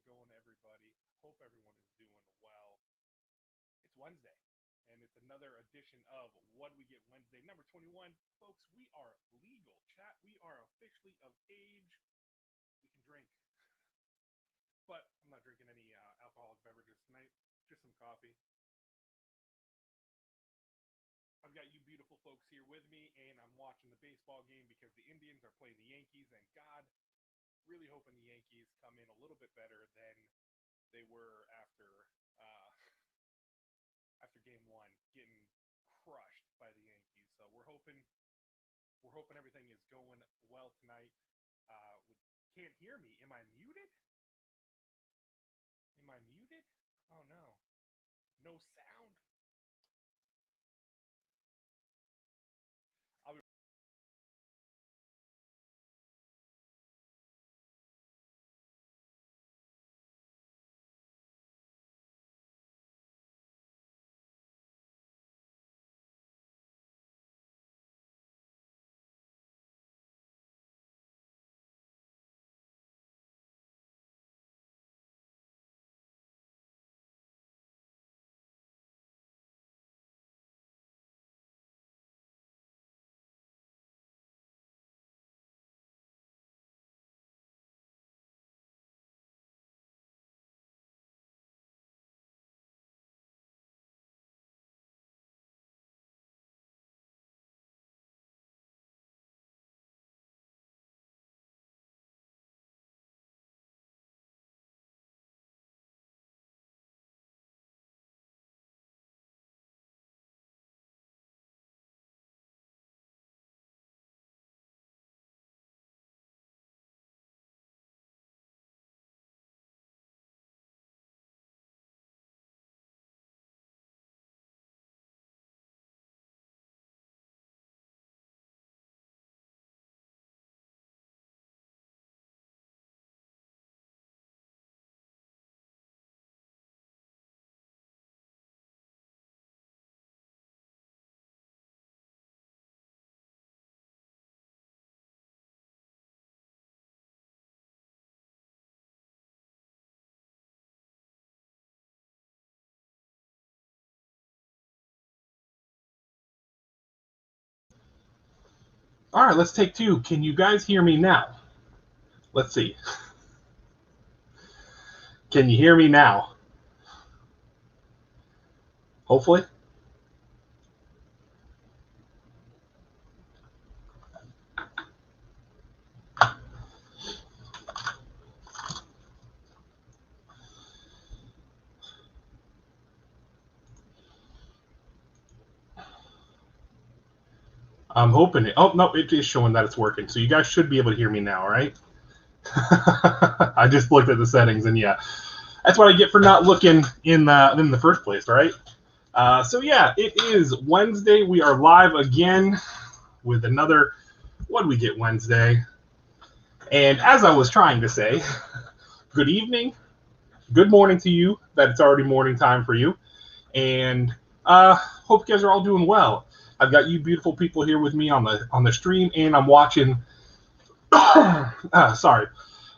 going, everybody? Hope everyone is doing well. It's Wednesday, and it's another edition of What We Get Wednesday, number 21. Folks, we are legal, chat. We are officially of age. We can drink, but I'm not drinking any alcoholic beverages tonight, just some coffee. I've got you beautiful folks here with me, and I'm watching the baseball game because the Indians are playing the Yankees, and God, really hoping the Yankees come in a little bit better than they were after game one, getting crushed by the Yankees. So we're hoping everything is going well tonight. Can't hear me. Am I muted? Oh no. No sound. All right, let's take two. Can you guys hear me now? Let's see. Can you hear me now? Hopefully. I'm hoping it. Oh, no, it is showing that it's working. So you guys should be able to hear me now, right? I just looked at the settings, and yeah, that's what I get for not looking in the first place, right? So yeah, it is Wednesday. We are live again with another What Do We Get Wednesday. And as I was trying to say, good evening, good morning to you, that it's already morning time for you. And hope you guys are all doing well. I've got you beautiful people here with me on the stream, and I'm watching the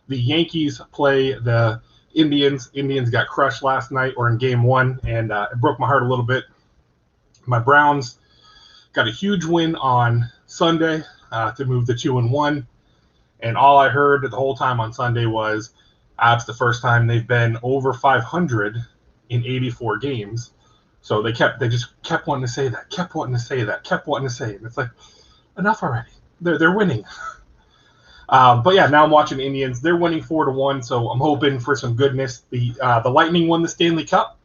Yankees play the Indians. Indians got crushed last night, or in game one, and it broke my heart a little bit. My Browns got a huge win on Sunday to move to 2-1, and all I heard the whole time on Sunday was it's the first time they've been over 500 in 84 games. So they just kept wanting to say that, and it's like, enough already. They're winning. But yeah, now I'm watching the Indians. They're winning 4-1, so I'm hoping for some goodness. The Lightning won the Stanley Cup.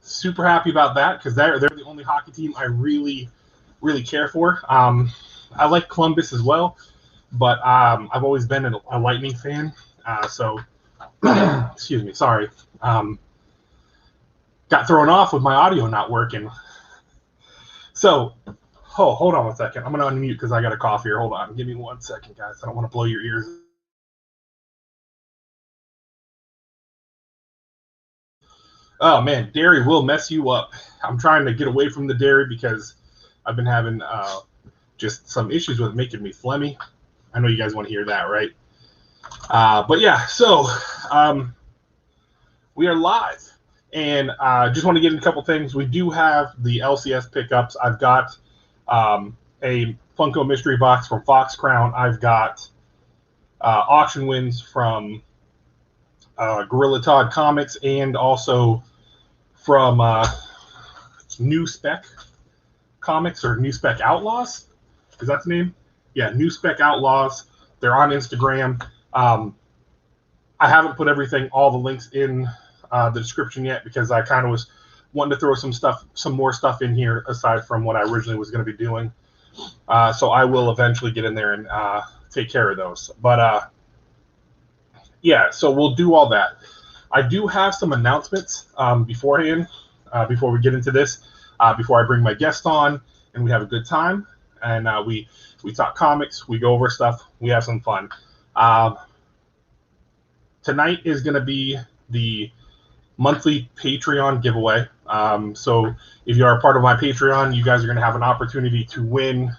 Super happy about that because they're the only hockey team I really, really care for. I like Columbus as well, but I've always been a Lightning fan. So, excuse me, sorry. Got thrown off with my audio not working. So, hold on one second. I'm going to unmute because I got a cough here. Hold on. Give me 1 second, guys. I don't want to blow your ears. Oh, man, dairy will mess you up. I'm trying to get away from the dairy because I've been having just some issues with it making me phlegmy. I know you guys want to hear that, right? But yeah, so we are live. And just want to get in a couple things. We do have the LCS pickups. I've got a Funko mystery box from Fox Crown. I've got auction wins from Gorilla Todd Comics and also from New Spec Comics or New Spec Outlaws. Is that the name? Yeah, New Spec Outlaws. They're on Instagram. I haven't put all the links in the description yet because I kind of was wanting to throw some more stuff in here aside from what I originally was going to be doing. So I will eventually get in there and take care of those. But yeah, so we'll do all that. I do have some announcements beforehand, before we get into this, before I bring my guest on and we have a good time and we talk comics, we go over stuff, we have some fun. Tonight is going to be the monthly Patreon giveaway. So if you are a part of my Patreon, you guys are going to have an opportunity to win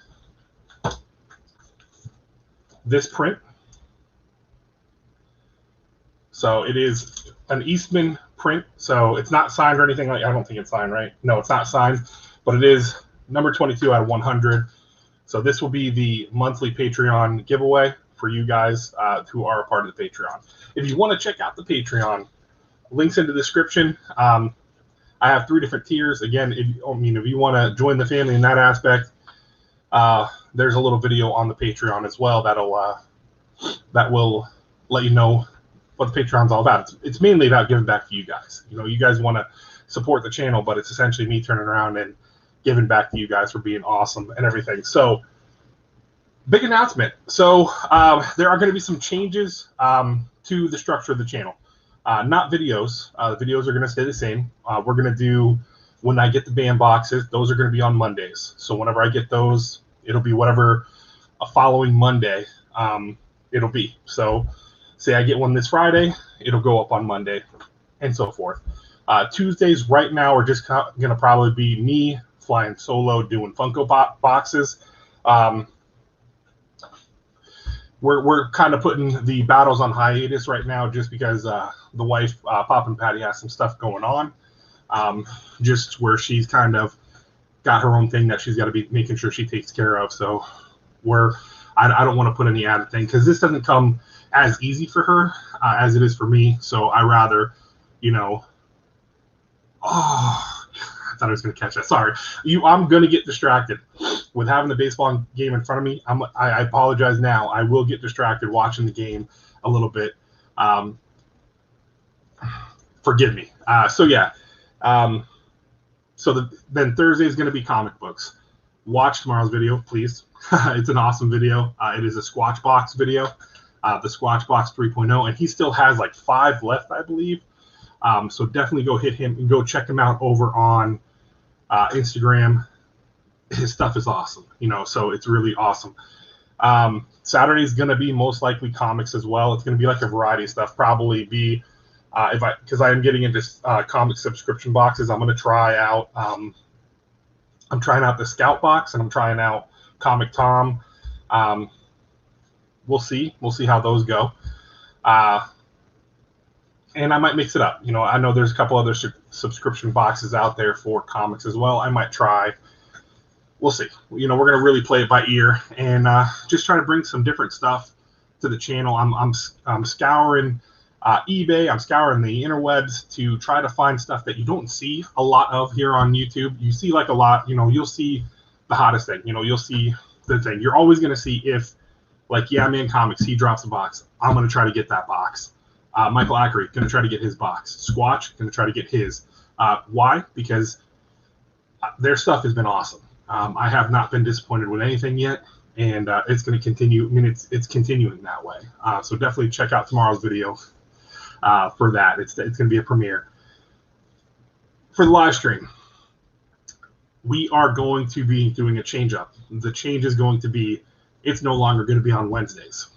this print. So it is an Eastman print. So it's not signed or anything. I don't think it's signed, right? No, it's not signed, but it is number 22 out of 100. So this will be the monthly Patreon giveaway for you guys who are a part of the Patreon. If you want to check out the Patreon, links in the description. I have 3 different tiers. Again, if you want to join the family in that aspect, there's a little video on the Patreon as well that will let you know what the Patreon's all about. It's mainly about giving back to you guys. You guys want to support the channel, but it's essentially me turning around and giving back to you guys for being awesome and everything. So, big announcement. So, there are going to be some changes to the structure of the channel. Not videos. The videos are going to stay the same. We're going to do, when I get the band boxes, those are going to be on Mondays. So whenever I get those, it'll be whatever a following Monday it'll be. So say I get one this Friday, it'll go up on Monday and so forth. Tuesdays right now are just going to probably be me flying solo doing Funko Pop boxes. We're kind of putting the battles on hiatus right now just because the wife, Pop and Patty, has some stuff going on, just where she's kind of got her own thing that she's got to be making sure she takes care of. So I don't want to put any added thing because this doesn't come as easy for her as it is for me. So I rather, I thought I was going to catch that. Sorry. I'm going to get distracted with having the baseball game in front of me. I apologize now. I will get distracted watching the game a little bit. Forgive me. So yeah. Then Thursday is going to be comic books. Watch tomorrow's video, please. It's an awesome video. It is a Squatch Box video, the Squatch Box 3.0, and he still has like 5 left, I believe. So definitely go hit him and go check him out over on Instagram. His stuff is awesome, so it's really awesome. Saturday is going to be most likely comics as well. It's going to be like a variety of stuff. Probably be because I am getting into comic subscription boxes. I'm going to try out. I'm trying out the Scout box and I'm trying out Comic Tom. We'll see. We'll see how those go. And I might mix it up. I know there's a couple other subscription boxes out there for comics as well. I might try. We'll see. We're going to really play it by ear and just try to bring some different stuff to the channel. I'm scouring eBay. I'm scouring the interwebs to try to find stuff that you don't see a lot of here on YouTube. You see like a lot. You'll see the hottest thing. You'll see the thing. You're always going to see if, like, Yeah Man Comics, he drops a box. I'm going to try to get that box. Michael Ackery, going to try to get his box. Squatch, going to try to get his. Why? Because their stuff has been awesome. I have not been disappointed with anything yet, and it's going to continue. I mean, it's continuing that way. So definitely check out tomorrow's video for that. It's going to be a premiere. For the live stream, we are going to be doing a change up. The change is going to be, it's no longer going to be on Wednesdays.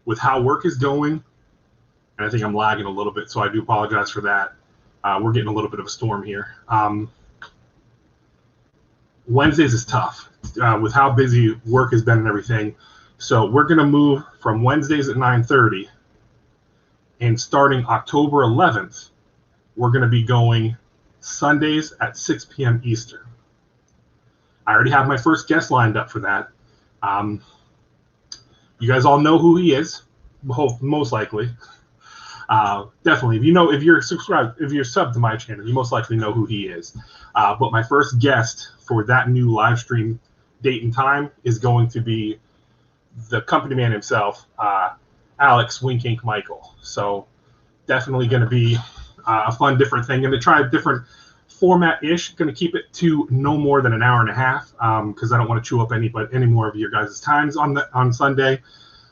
With how work is going, and I think I'm lagging a little bit, so I do apologize for that. We're getting a little bit of a storm here. Wednesdays is tough with how busy work has been and everything. So we're going to move from Wednesdays at 9:30, and starting October 11th, we're going to be going Sundays at 6 p.m. Eastern. I already have my first guest lined up for that. You guys all know who he is, most likely. Definitely, if you're subscribed, if you're subbed to my channel, you most likely know who he is. But my first guest for that new live stream date and time is going to be the company man himself, Alex Wink Ink Michael. So definitely going to be a fun, different thing. Going to try a different format-ish. Going to keep it to no more than an hour and a half because I don't want to chew up any more of your guys' times on Sunday.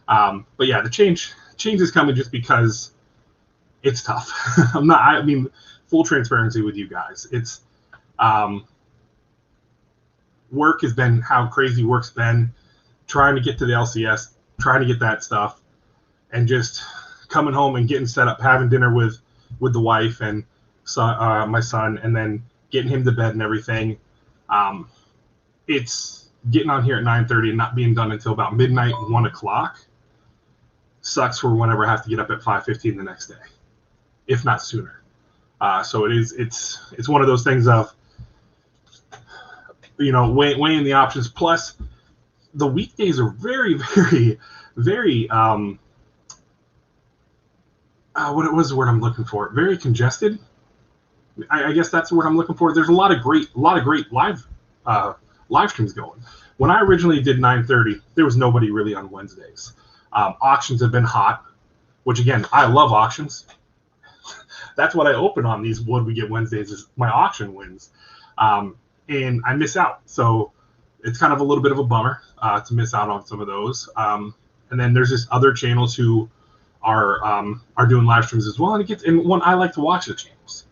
But yeah, the change is coming just because it's tough. I mean, full transparency with you guys. It's work has been how crazy work's been. Trying to get to the LCS, trying to get that stuff, and just coming home and getting set up, having dinner with the wife and my son, and then getting him to bed and everything. It's getting on here at 9:30 and not being done until about midnight, 1 o'clock. Sucks for whenever I have to get up at 5:15 the next day, if not sooner. So it's one of those things of, weighing the options. Plus, the weekdays are very, very, very what was the word I'm looking for? Very congested. I guess that's the word I'm looking for. There's a lot of great live streams going. When I originally did 9:30, there was nobody really on Wednesdays. Auctions have been hot, which again, I love auctions. That's what I open on these What We Get Wednesdays is my auction wins, and I miss out. So it's kind of a little bit of a bummer to miss out on some of those. And then there's just other channels who are doing live streams as well, and one I like to watch the channels.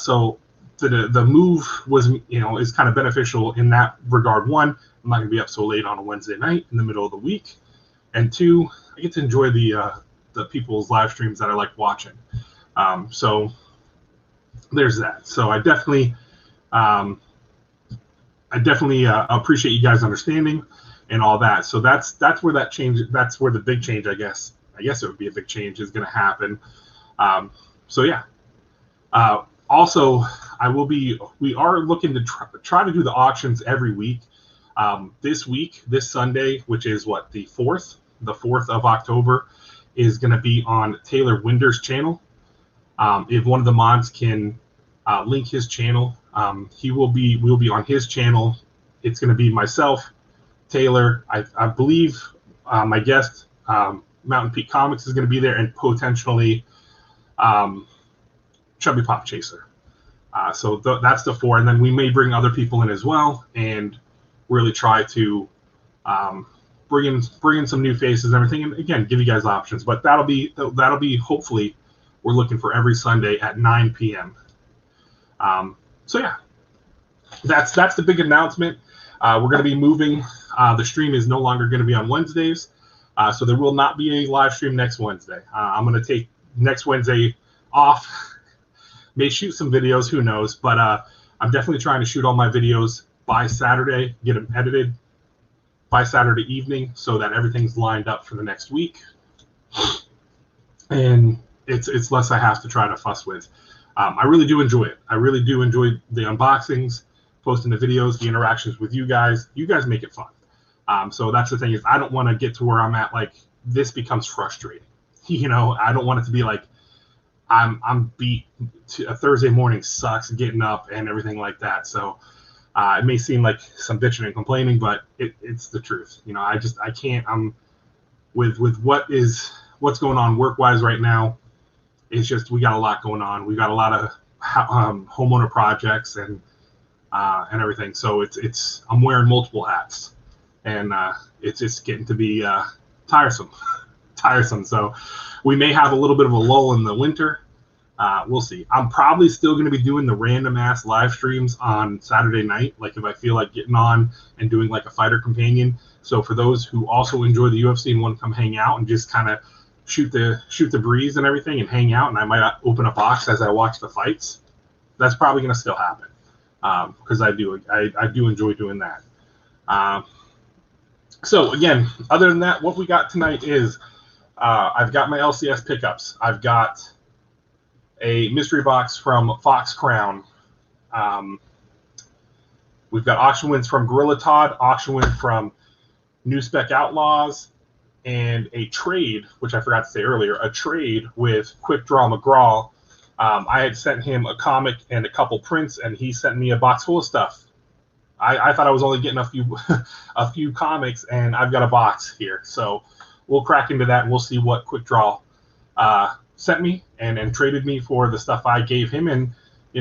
So the move was is kind of beneficial in that regard. One, I'm not gonna be up so late on a Wednesday night in the middle of the week, and two, I get to enjoy the people's live streams that I like watching. So there's that. So I definitely appreciate you guys understanding and all that. So that's where that change. That's where the big change, I guess it would be a big change, is going to happen. So yeah. Also, we are looking to try to do the auctions every week. This Sunday, which is the 4th of October, is going to be on Taylor Winder's channel. If one of the mods can link his channel, we'll be on his channel. It's going to be myself, Taylor. I believe my guest, Mountain Peak Comics, is going to be there, and potentially Chubby Pop Chaser. So that's the 4, and then we may bring other people in as well, and really try to bring in some new faces and everything, and again, give you guys options. But that'll be hopefully, we're looking for every Sunday at 9 p.m. So yeah, that's the big announcement. We're going to be moving. The stream is no longer going to be on Wednesdays, so there will not be a live stream next Wednesday. I'm going to take next Wednesday off. May shoot some videos, who knows? But I'm definitely trying to shoot all my videos by Saturday, get them edited by Saturday evening, so that everything's lined up for the next week, and it's less I have to try to fuss with. I really do enjoy it. I really do enjoy the unboxings, posting the videos, the interactions with you guys. You guys make it fun. So that's the thing, is I don't want to get to where I'm at, like, this becomes frustrating. I don't want it to be like I'm beat. A Thursday morning sucks, getting up and everything like that. So it may seem like some bitching and complaining, but it's the truth. I can't. With what's going on work-wise right now. It's just, we got a lot going on. We got a lot of homeowner projects and everything. So I'm wearing multiple hats, and it's just getting to be tiresome. So we may have a little bit of a lull in the winter. We'll see. I'm probably still going to be doing the random ass live streams on Saturday night, like if I feel like getting on and doing like a fighter companion. So for those who also enjoy the UFC and want to come hang out and just kind of shoot the breeze and everything and hang out, and I might open a box as I watch the fights, that's probably going to still happen, because I do enjoy doing that. So again, other than that, what we got tonight is I've got my LCS pickups. I've got a mystery box from Fox Crown. We've got auction wins from Gorilla Todd, auction win from NewSpecOutlaws, and a trade, which I forgot to say earlier, a trade with Quickdraw McGraw. I had sent him a comic and a couple prints, and he sent me a box full of stuff. I thought I was only getting a few a few comics, and I've got a box here. So we'll crack into that, and we'll see what Quickdraw sent me and traded me for the stuff I gave him, and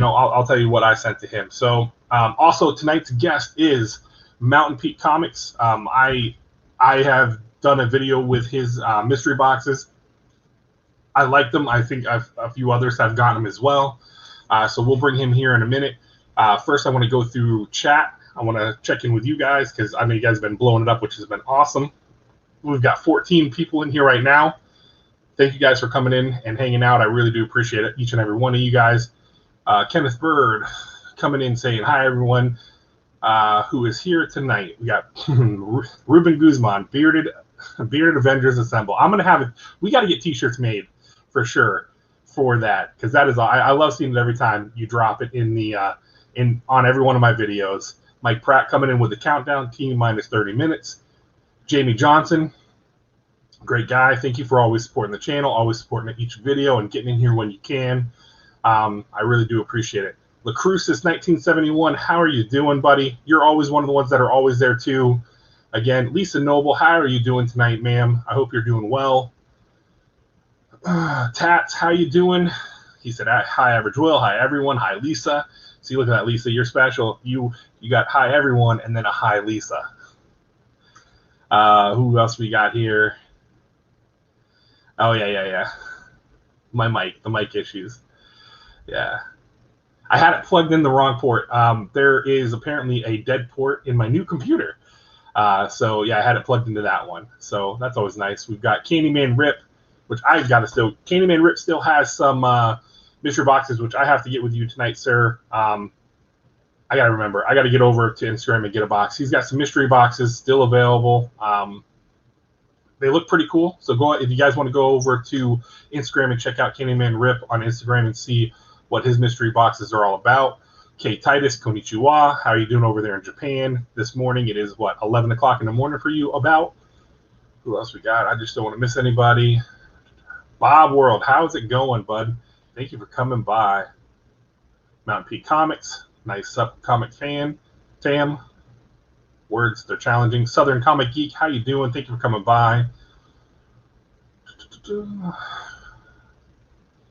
I'll tell you what I sent to him. So also tonight's guest is Mountain Peak Comics. I have done a video with his mystery boxes. I like them. I think a few others have gotten them as well. So we'll bring him here in a minute. First, I want to go through chat. I want to check in with you guys because I know you guys have been blowing it up, which has been awesome. We've got 14 people in here right now. Thank you guys for coming in and hanging out. I really do appreciate it, each and every one of you guys. Kenneth Bird coming in saying, hi, everyone who is here tonight. We got Ruben Guzman, Bearded Avengers Assemble. I'm going to have it. We got to get T-shirts made for sure for that, because that is, I love seeing it every time you drop it in the on every one of my videos. Mike Pratt coming in with the countdown, T minus 30 minutes. Jamie Johnson, great guy. Thank you for always supporting the channel, always supporting each video and getting in here when you can. I really do appreciate it. LaCrucis 1971, how are you doing, buddy? You're always one of the ones that are always there too. Again, Lisa Noble, how are you doing tonight, ma'am? I hope you're doing well. Tats, how you doing? He said, hi, Average Will. Hi, everyone. Hi, Lisa. See, look at that, Lisa. You're special. You got hi, everyone, and then a hi, Lisa. Who else we got here? Oh, yeah. The mic issues. Yeah. I had it plugged in the wrong port. There is apparently a dead port in my new computer. So, yeah, I had it plugged into that one. So that's always nice. We've got Candyman Rip, which I've got to still. Candyman Rip still has some mystery boxes, which I have to get with you tonight, sir. I got to remember. I got to get over to Instagram and get a box. He's got some mystery boxes still available. They look pretty cool. So go if you guys want to go over to Instagram and check out Candyman Rip on Instagram and see what his mystery boxes are all about. Kay Titus, konnichiwa. How are you doing over there in Japan this morning? It is, 11 o'clock in the morning for you about. Who else we got? I just don't want to miss anybody. Bob World, how's it going, bud? Thank you for coming by. Mountain Peak Comics, nice comic fan. Tam, words, they're challenging. Southern Comic Geek, how you doing? Thank you for coming by.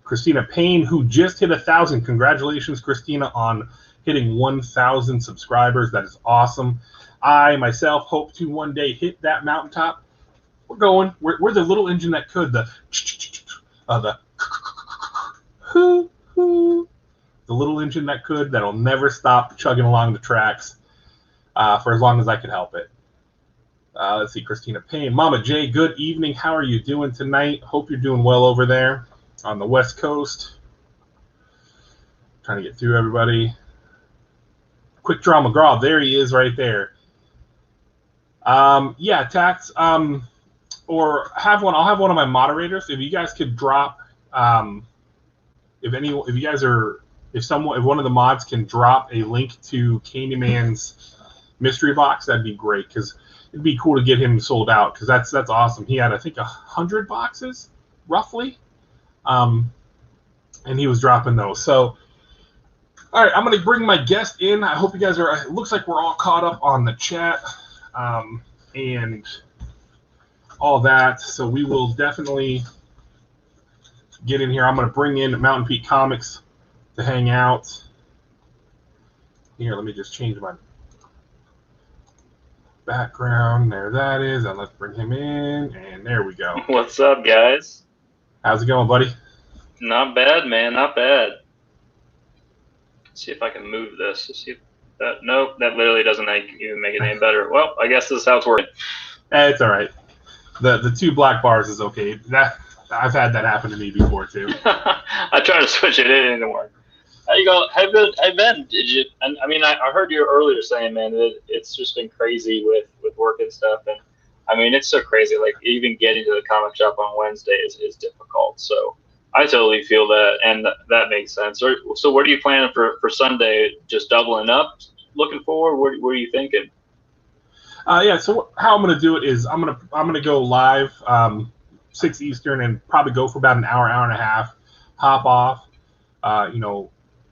Christina Payne, who just hit 1,000. Congratulations, Christina, on hitting 1,000 subscribers. That is awesome. I, myself, hope to one day hit that mountaintop. We're going. We're the little engine that could. The little engine that could, that'll never stop chugging along the tracks for as long as I can help it. Let's see, Christina Payne. Mama J, good evening. How are you doing tonight? Hope you're doing well over there on the West Coast. Trying to get through everybody. Quickdraw McGraw, there he is right there. Yeah, Tax. Or have one. I'll have one of my moderators. If you guys could drop, if one of the mods can drop a link to Candyman's mystery box, that'd be great, because it'd be cool to get him sold out, because that's awesome. He had, I think, 100 boxes roughly, and he was dropping those. So, all right, I'm gonna bring my guest in. I hope you guys are. It looks like we're all caught up on the chat, and all that. So we will definitely get in here. I'm going to bring in Mountain Peak Comics to hang out. Here, let me just change my background. There that is. And let's bring him in. And there we go. What's up, guys? How's it going, buddy? Not bad, man. Not bad. Let's see if I can move this. Let's see if that. Nope, that literally doesn't even make it any better. Well, I guess this is how it's working. It's all right. The two black bars is okay. That I've had that happen to me before too. I tried to switch it, it didn't work. How you go? Hey Ben, did you? I mean, I heard you earlier saying, man, that it's just been crazy with work and stuff. And I mean, it's so crazy. Like, even getting to the comic shop on Wednesday is difficult. So I totally feel that, and that makes sense. So what are you planning for Sunday? Just doubling up, looking forward? What are you thinking? Yeah. So how I'm gonna do it is I'm gonna go live 6 Eastern and probably go for about an hour and a half. Hop off.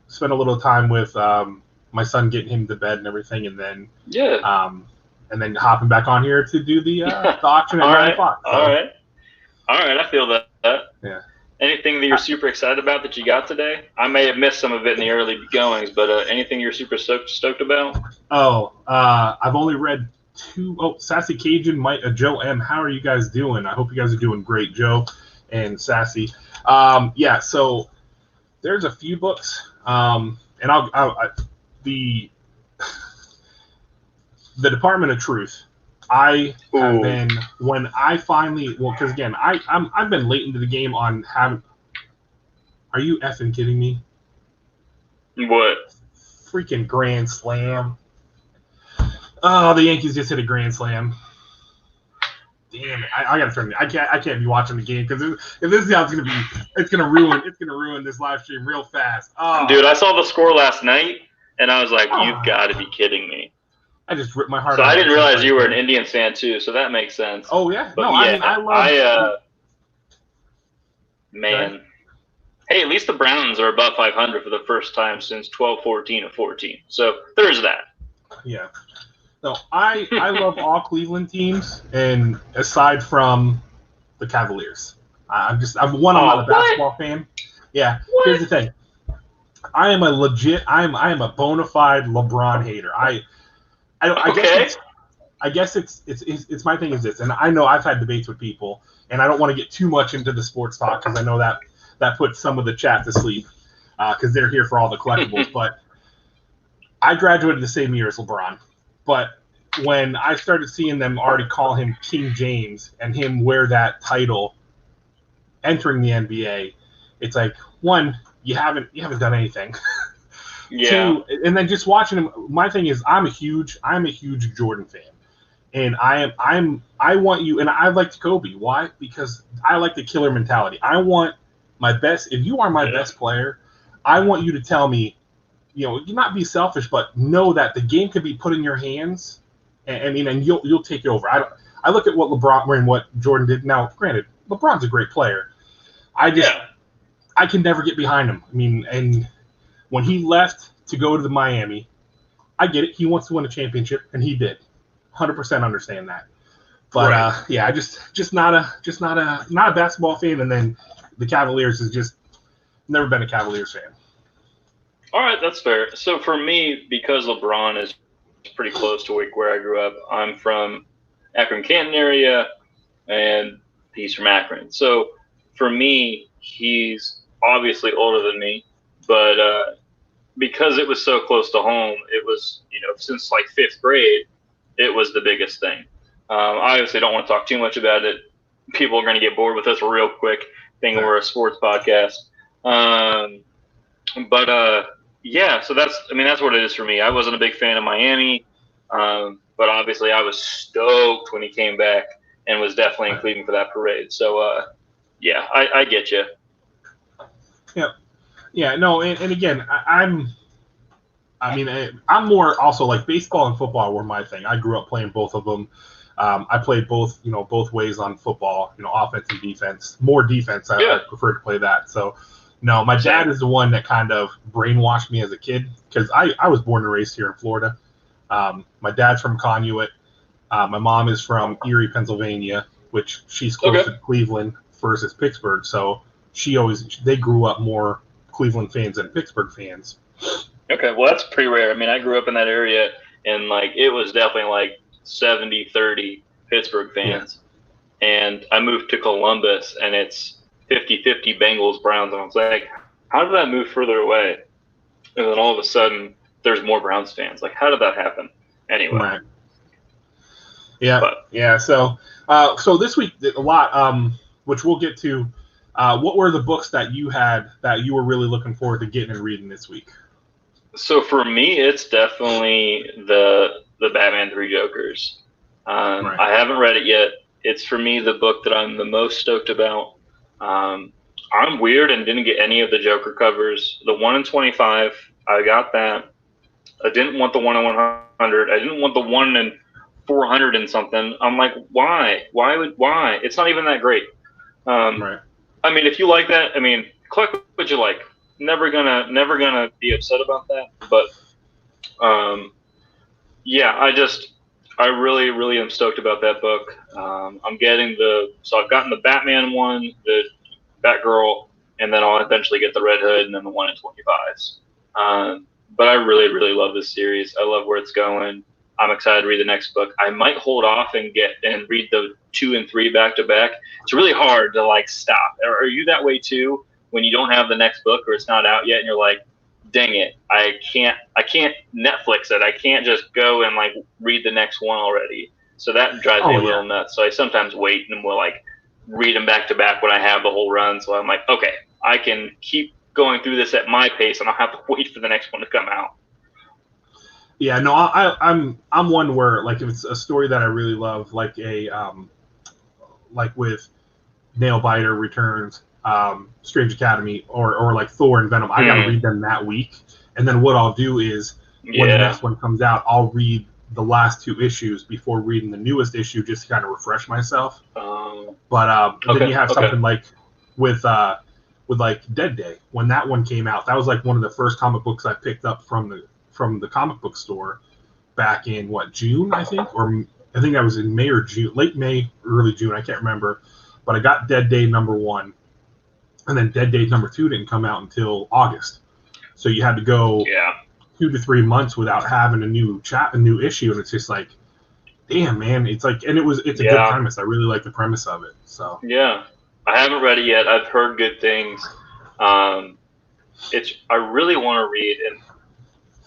Spend a little time with my son, getting him to bed and everything, and then and then hopping back on here to do the auction at 9 o'clock. So. All right. I feel that. Yeah. Anything that you're super excited about that you got today? I may have missed some of it in the early goings, but anything you're super stoked about? Oh, I've only read 2. Oh, Sassy Cajun, Joe M. How are you guys doing? I hope you guys are doing great, Joe and Sassy. Yeah. So there's a few books, and the Department of Truth. I have been, when I finally, because again, I've been late into the game on having. Are you effing kidding me? What? Freaking grand slam! Oh, the Yankees just hit a grand slam. Damn it! I gotta turn it. I can't be watching the game, because if this is how it's gonna be, it's gonna ruin this live stream real fast. Oh. Dude, I saw the score last night, and I was like, "You've got to be kidding me!" I just ripped my heart out. So I didn't realize you were an there. Indians fan too, so that makes sense. Oh yeah, but no, yeah, I mean I love. Man, hey, at least the Browns are above 500 for the first time since 12-14 So there's that. Yeah. No, I love all Cleveland teams, and aside from the Cavaliers, I'm not a basketball fan. Yeah. What? Here's the thing. I am a bona fide LeBron hater. I guess it's my thing is this, and I know I've had debates with people, and I don't want to get too much into the sports talk, because I know that puts some of the chat to sleep, because they're here for all the collectibles. But I graduated the same year as LeBron, but when I started seeing them already call him King James and him wear that title entering the NBA, it's like, one, you haven't done anything. Yeah. 2, and then just watching him. My thing is, I'm a huge Jordan fan, and I want you, and I like Kobe. Why? Because I like the killer mentality. I want my best. If you are my best player, I want you to tell me, you not be selfish, but know that the game can be put in your hands, and you'll take it over. I look at what LeBron and what Jordan did. Now, granted, LeBron's a great player. I can never get behind him. I mean, and when he left to go to the Miami, I get it. He wants to win a championship, and he did. 100% understand that. But right. Yeah, just not a basketball fan, and then the Cavaliers is just never been a Cavaliers fan. All right, that's fair. So for me, because LeBron is pretty close to where I grew up, I'm from Akron, Canton area, and he's from Akron. So for me, he's obviously older than me, but because it was so close to home, it was, since like 5th grade, it was the biggest thing. I obviously don't want to talk too much about it. People are going to get bored with us real quick, thinking we're a sports podcast. Yeah, so that's what it is for me. I wasn't a big fan of Miami, but obviously I was stoked when he came back and was definitely in Cleveland for that parade. So, yeah, I get you. Yeah. Yeah, no, and again, I'm more also like baseball and football were my thing. I grew up playing both of them. I played both ways on football, offense and defense. More defense, I prefer to play that. So, no, my dad is the one that kind of brainwashed me as a kid, because I was born and raised here in Florida. My dad's from Conduit. My mom is from Erie, Pennsylvania, which she's close to Cleveland versus Pittsburgh. So they grew up more Cleveland fans than Pittsburgh fans. Okay, well, that's pretty rare. I mean, I grew up in that area, and it was definitely 70-30 Pittsburgh fans. Yeah. And I moved to Columbus, and it's 50-50 Bengals, Browns. And I was like, how did that move further away? And then all of a sudden, there's more Browns fans. How did that happen? Anyway. Right. Yeah. Yeah. So this week, a lot, which we'll get to. What were the books that you had that you were really looking forward to getting and reading this week? So for me, it's definitely the Batman 3 Jokers. Right. I haven't read it yet. It's for me the book that I'm the most stoked about. I'm weird and didn't get any of the Joker covers. The 1 in 25, I got that. I didn't want the 1 in 100. I didn't want the 1 in 400 and something. I'm like, why? Why? It's not even that great. Right. I mean, if you like that, I mean, collect what you like. Never gonna be upset about that. But yeah, I really am stoked about that book. I'm getting so I've gotten the Batman one, the Batgirl, and then I'll eventually get the Red Hood and then the 1 in 25s. But I really love this series. I love where it's going. I'm excited to read the next book. I might hold off and read the 2 and 3 back to back. It's really hard to like stop. Are you that way too? When you don't have the next book or it's not out yet, and you're like, dang it, I can't Netflix it. I can't just go and like read the next one already. So that drives me a little nuts. So I sometimes wait and will like read them back to back when I have the whole run. So I'm like, okay, I can keep going through this at my pace, and I'll have to wait for the next one to come out. Yeah, no, I'm one where like if it's a story that I really love, like like with Nailbiter Returns, Strange Academy, or like Thor and Venom, I gotta read them that week, and then what I'll do is when the next one comes out, I'll read the last 2 issues before reading the newest issue just to kind of refresh myself. But then you have something like with like Dead Day. When that one came out, that was like one of the first comic books I picked up from the comic book store back in June, I think, or I think I was in May or June, late May, early June, I can't remember. But I got Dead Day #1, and then Dead Day #2 didn't come out until August. So you had to go 2 to 3 months without having a new issue, and it's just like, damn, man, it's like, and it's a good premise. I really like the premise of it. So yeah, I haven't read it yet. I've heard good things. I really want to read, and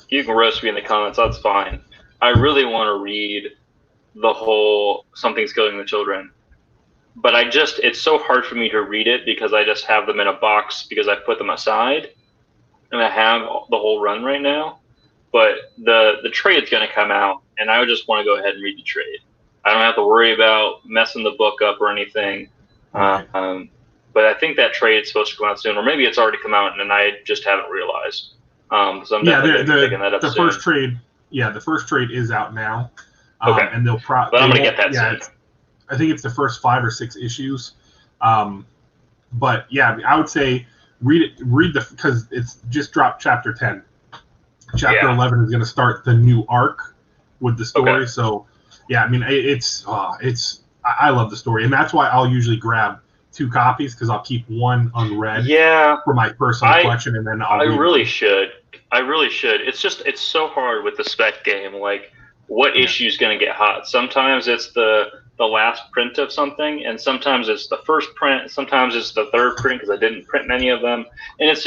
you can roast me in the comments. That's fine. I really want to read the whole Something's Killing the Children, but it's so hard for me to read it because I just have them in a box because I put them aside, and I have the whole run right now. But the trade's going to come out, and I just want to go ahead and read the trade. I don't have to worry about messing the book up or anything. Right. But I think that trade's supposed to come out soon, or maybe it's already come out and I just haven't realized. So I'm definitely picking that up soon. The first trade is out now. Okay. And they'll but I'm going to get that soon. I think it's the first 5 or 6 issues. But yeah, I would say read because it's just dropped chapter 10. Chapter 11 is going to start the new arc with the story. Okay. So yeah, I mean, I love the story, and that's why I'll usually grab 2 copies because I'll keep one unread for my personal collection, and then I really should. It's so hard with the spec game. Like, what issue is going to get hot? Sometimes it's the last print of something, and sometimes it's the first print. Sometimes it's the third print because I didn't print many of them, and it's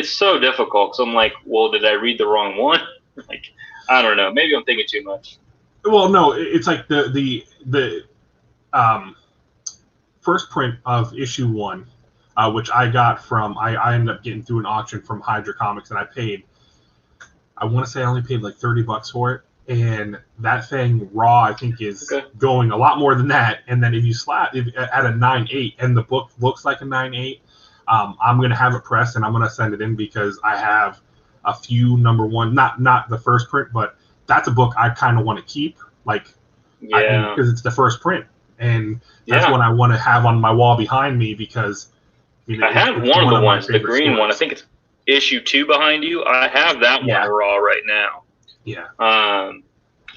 so difficult. So I'm like, well, did I read the wrong one? Like, I don't know. Maybe I'm thinking too much. Well, no, it's like the first print of issue 1, which I got from I ended up getting through an auction from Hydra Comics, and I want to say I only paid like $30 for it, and that thing raw I think is going a lot more than that. And then if you at a 9.8 and the book looks like a 9.8, I'm gonna have it pressed and I'm gonna send it in because I have a few #1, not the first print, but that's a book I kind of want to keep, like, because it's the first print, and that's one I want to have on my wall behind me because I have one of the ones, the green one. I think it's issue 2 behind you. I have that one raw right now. Yeah. I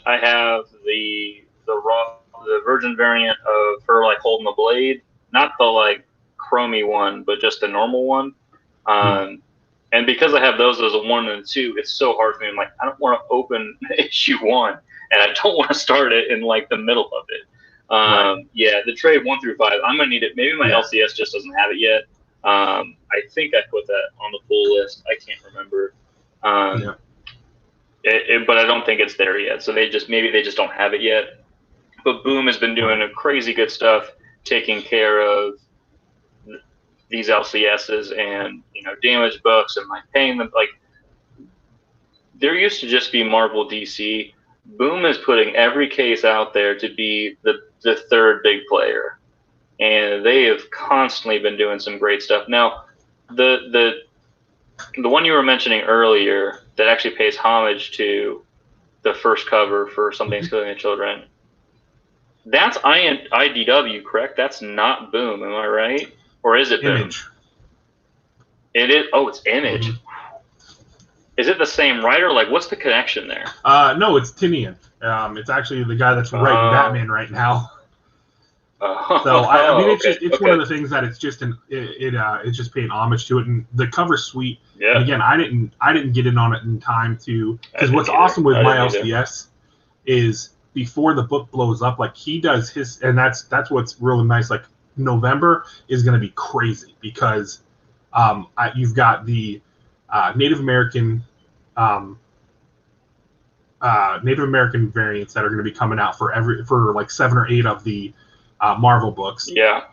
have the virgin variant of her like holding the blade, not the like chromy one, but just the normal one. And because I have those as a 1 and 2, it's so hard for me. I'm like, I don't want to open issue 1, and I don't want to start it in like the middle of it. Yeah, the trade 1 through 5, I'm gonna need it. Maybe my LCS just doesn't have it yet. I think I put that on the pull list. I can't remember. But I don't think it's there yet. So maybe they just don't have it yet. But Boom has been doing a crazy good stuff, taking care of these LCSs and damage books and like paying them. Like, there used to just be Marvel DC, Boom is putting every case out there to be the third big player, and they have constantly been doing some great stuff. Now, the one you were mentioning earlier that actually pays homage to the first cover for Something's Killing the Children, that's IDW, correct? That's not Boom, am I right? Or is it Boom? Image. It is. Oh, it's Image. Mhm. Is it the same writer? Like, what's the connection there? No, it's Tinian. It's actually the guy that's writing Batman right now. So I mean, it's one of the things that it's just it's just paying homage to it, and the cover's sweet. Yeah. And again, I didn't get in on it in time to, because what's awesome with my LCS is before the book blows up, like he does his, and that's what's really nice. Like November is going to be crazy because you've got the Native American variants that are going to be coming out for like 7 or 8 of the Marvel books. Yeah,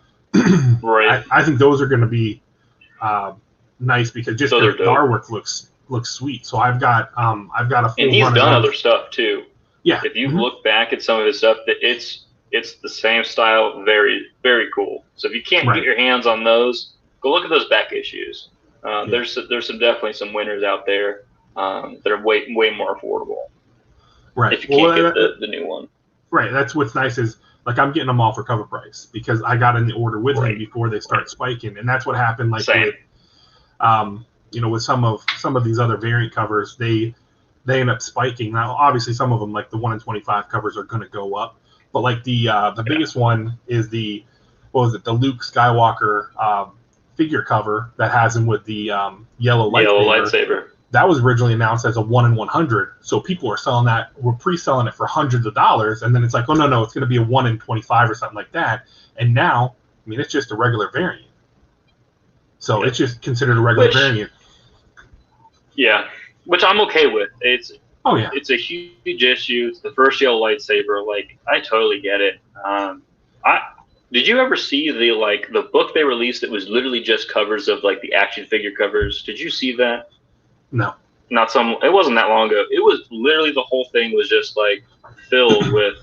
right. I think those are going to be nice because just the artwork looks sweet. So I've got a full. And he's done other stuff too. Yeah. If you look back at some of his stuff, it's the same style, very very cool. So if you can't get your hands on those, go look at those back issues. There's definitely some winners out there that are way more affordable. Right. If you can't get the new one. Right. That's what's nice is, like, I'm getting them all for cover price because I got in the order with him before they start spiking, and that's what happened. Like with, with some of these other variant covers, they end up spiking. Now, obviously, some of them, like the 1 in 25 covers, are going to go up, but like the biggest one is the Luke Skywalker figure cover that has him with the yellow lightsaber. That was originally announced as a 1 in 100, so people were pre-selling it for hundreds of dollars, and then it's like, oh no, it's going to be a 1 in 25 or something like that. And now, I mean, it's just a regular variant, so it's just considered a regular variant. Yeah, which I'm okay with. It's a huge issue. It's the first yellow lightsaber. Like, I totally get it. Did you ever see the book they released that was literally just covers of like the action figure covers? Did you see that? No. It wasn't that long ago. It was literally, the whole thing was just like filled with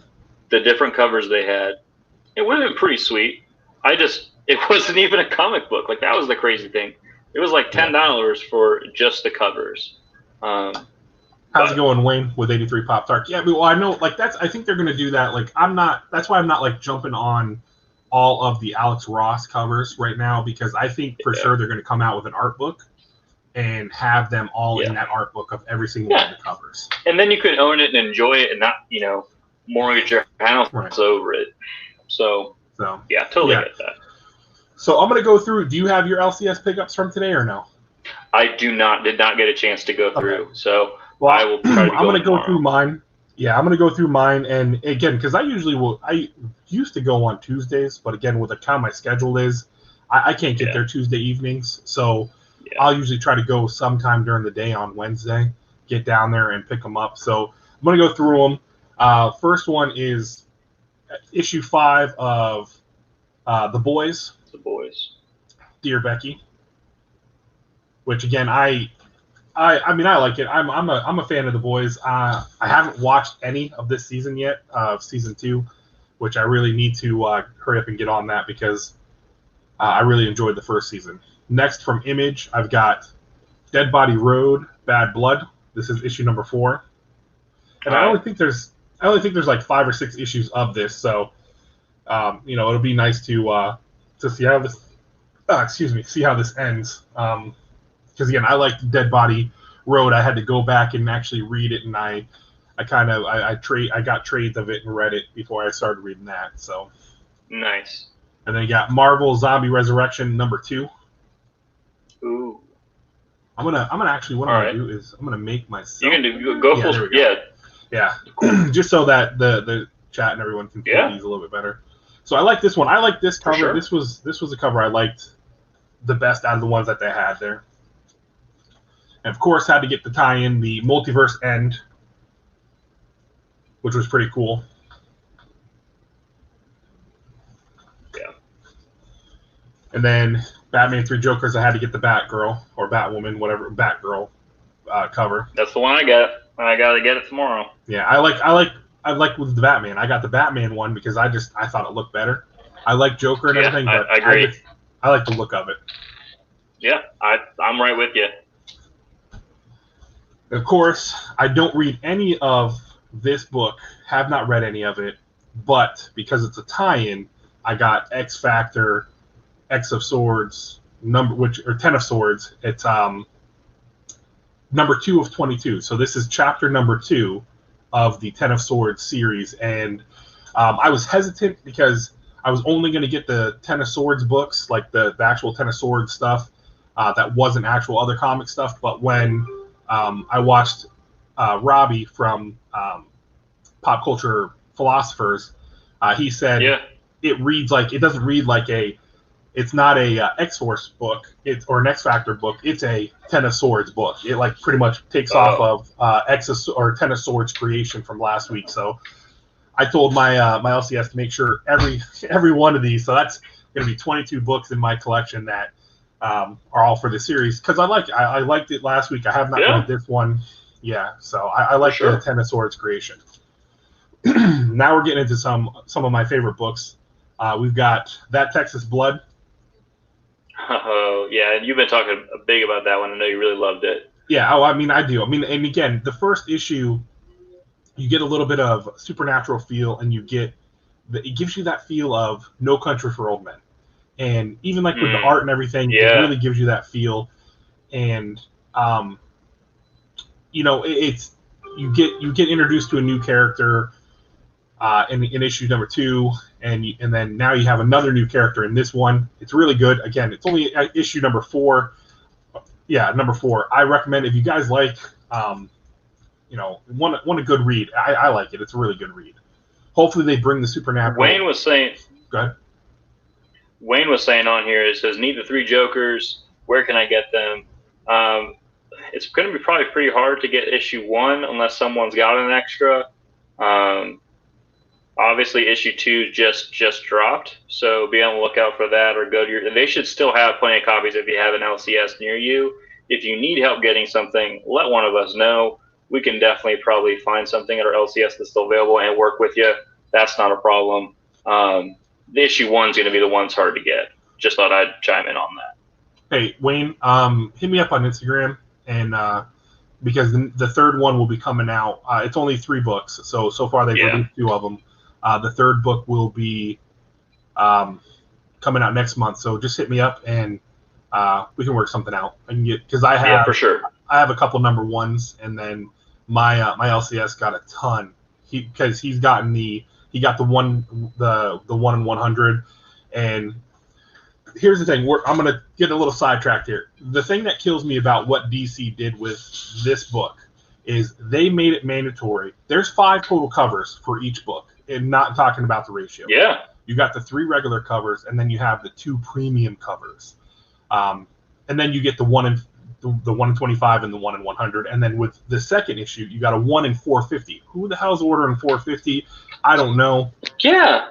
the different covers they had. It would have been pretty sweet. It wasn't even a comic book. Like, that was the crazy thing. It was like $10 for just the covers. How's it going, Wayne, with 83 Pop Tart? Yeah, well, I know, like, I think they're going to do that. Like, that's why I'm not like jumping on all of the Alex Ross covers right now, because I think for sure they're going to come out with an art book and have them all in that art book of every single one of the covers. And then you can own it and enjoy it and not, mortgage your house over it. So yeah, totally get that. So I'm going to go through. Do you have your LCS pickups from today or no? I did not get a chance to go through. So I will try to I'm going to go through mine. Yeah, I'm going to go through mine. And again, because I used to go on Tuesdays, but again, with how my schedule is, I can't get there Tuesday evenings. So I'll usually try to go sometime during the day on Wednesday, get down there and pick them up. So I'm going to go through them. First one is issue 5 of The Boys. The Boys. Dear Becky. Which, again, I mean, I like it. I'm a fan of The Boys. I haven't watched any of this season yet, season 2, which I really need to hurry up and get on that because I really enjoyed the first season. Next, from Image, I've got Dead Body Road, Bad Blood. This is issue number 4, and I only think there's like 5 or 6 issues of this. So, it'll be nice to see how this. See how this ends. Because again, I liked Dead Body Road. I had to go back and actually read it, and I got trades of it and read it before I started reading that. So nice. And then you got Marvel Zombie Resurrection number 2. Ooh. I'm gonna actually what I'm gonna do is I'm gonna make myself. You can go full. Yeah. Just so that the chat and everyone can see these a little bit better. So I like this one. I like this cover. Sure. This was a cover I liked the best out of the ones that they had there. And of course, had to get the tie-in, the Multiverse End, which was pretty cool. Yeah. And then Batman 3 Jokers, I had to get the Batgirl or Batwoman, whatever, Batgirl cover. That's the one I got. I got to get it tomorrow. Yeah, I like with the Batman. I got the Batman one because I thought it looked better. I like Joker and everything, but I agree. I like the look of it. Yeah, I'm right with you. Of course, I don't read any of this book, have not read any of it, but because it's a tie-in, I got X Factor, X of Swords, or 10 of Swords. It's number 2 of 22. So this is chapter number 2 of the 10 of Swords series, and I was hesitant because I was only going to get the 10 of Swords books, like the actual 10 of Swords stuff that wasn't actual other comic stuff. But when I watched Robbie from Pop Culture Philosophers, he said it doesn't read like it's not a X-Force book, or an X Factor book. It's a 10 of Swords book. It like pretty much takes off of 10 of Swords creation from last week. So I told my LCS to make sure every one of these. So that's going to be 22 books in my collection that are all for the series, because I liked it last week. I have not read this one. Yeah, so I like the 10 of Swords creation. Now we're getting into some of my favorite books. We've got That Texas Blood. Oh, yeah, and you've been talking big about that one. I know you really loved it. Yeah, I mean, I do. I mean, and again, the first issue, you get a little bit of supernatural feel, and it gives you that feel of No Country for Old Men. And even like with the art and everything, it really gives you that feel. And, it's you get introduced to a new character in issue number 2, and then now you have another new character in this one. It's really good. Again, it's only issue number 4. Yeah, number 4. I recommend, if you guys like, want a good read. I like it. It's a really good read. Hopefully they bring the supernatural. Wayne was saying. Go ahead. Wayne was saying on here, it says, need the 3 Jokers. Where can I get them? It's going to be probably pretty hard to get issue 1 unless someone's got an extra. Obviously, issue 2 just dropped, so be on the lookout for that, or go to your. They should still have plenty of copies if you have an LCS near you. If you need help getting something, let one of us know. We can definitely probably find something at our LCS that's still available and work with you. That's not a problem. The issue 1's going to be the one's hard to get. Just thought I'd chime in on that. Hey, Wayne, hit me up on Instagram, and because the third one will be coming out. It's only 3 books, so far they've released 2 of them. The third book will be coming out next month, so just hit me up and we can work something out. I can get, because I have for sure. I have a couple number 1s, and then my LCS got a ton. He got the 1 in 100, and here's the thing. I'm going to get a little sidetracked here. The thing that kills me about what DC did with this book is they made it mandatory. There's 5 total covers for each book, and not talking about the ratio. Yeah. You got the 3 regular covers, and then you have the 2 premium covers. And then you get the 1 in 25 and the 1 in 100. And then with the second issue, you got a 1 in 450. Who the hell's ordering 450? I don't know. Yeah.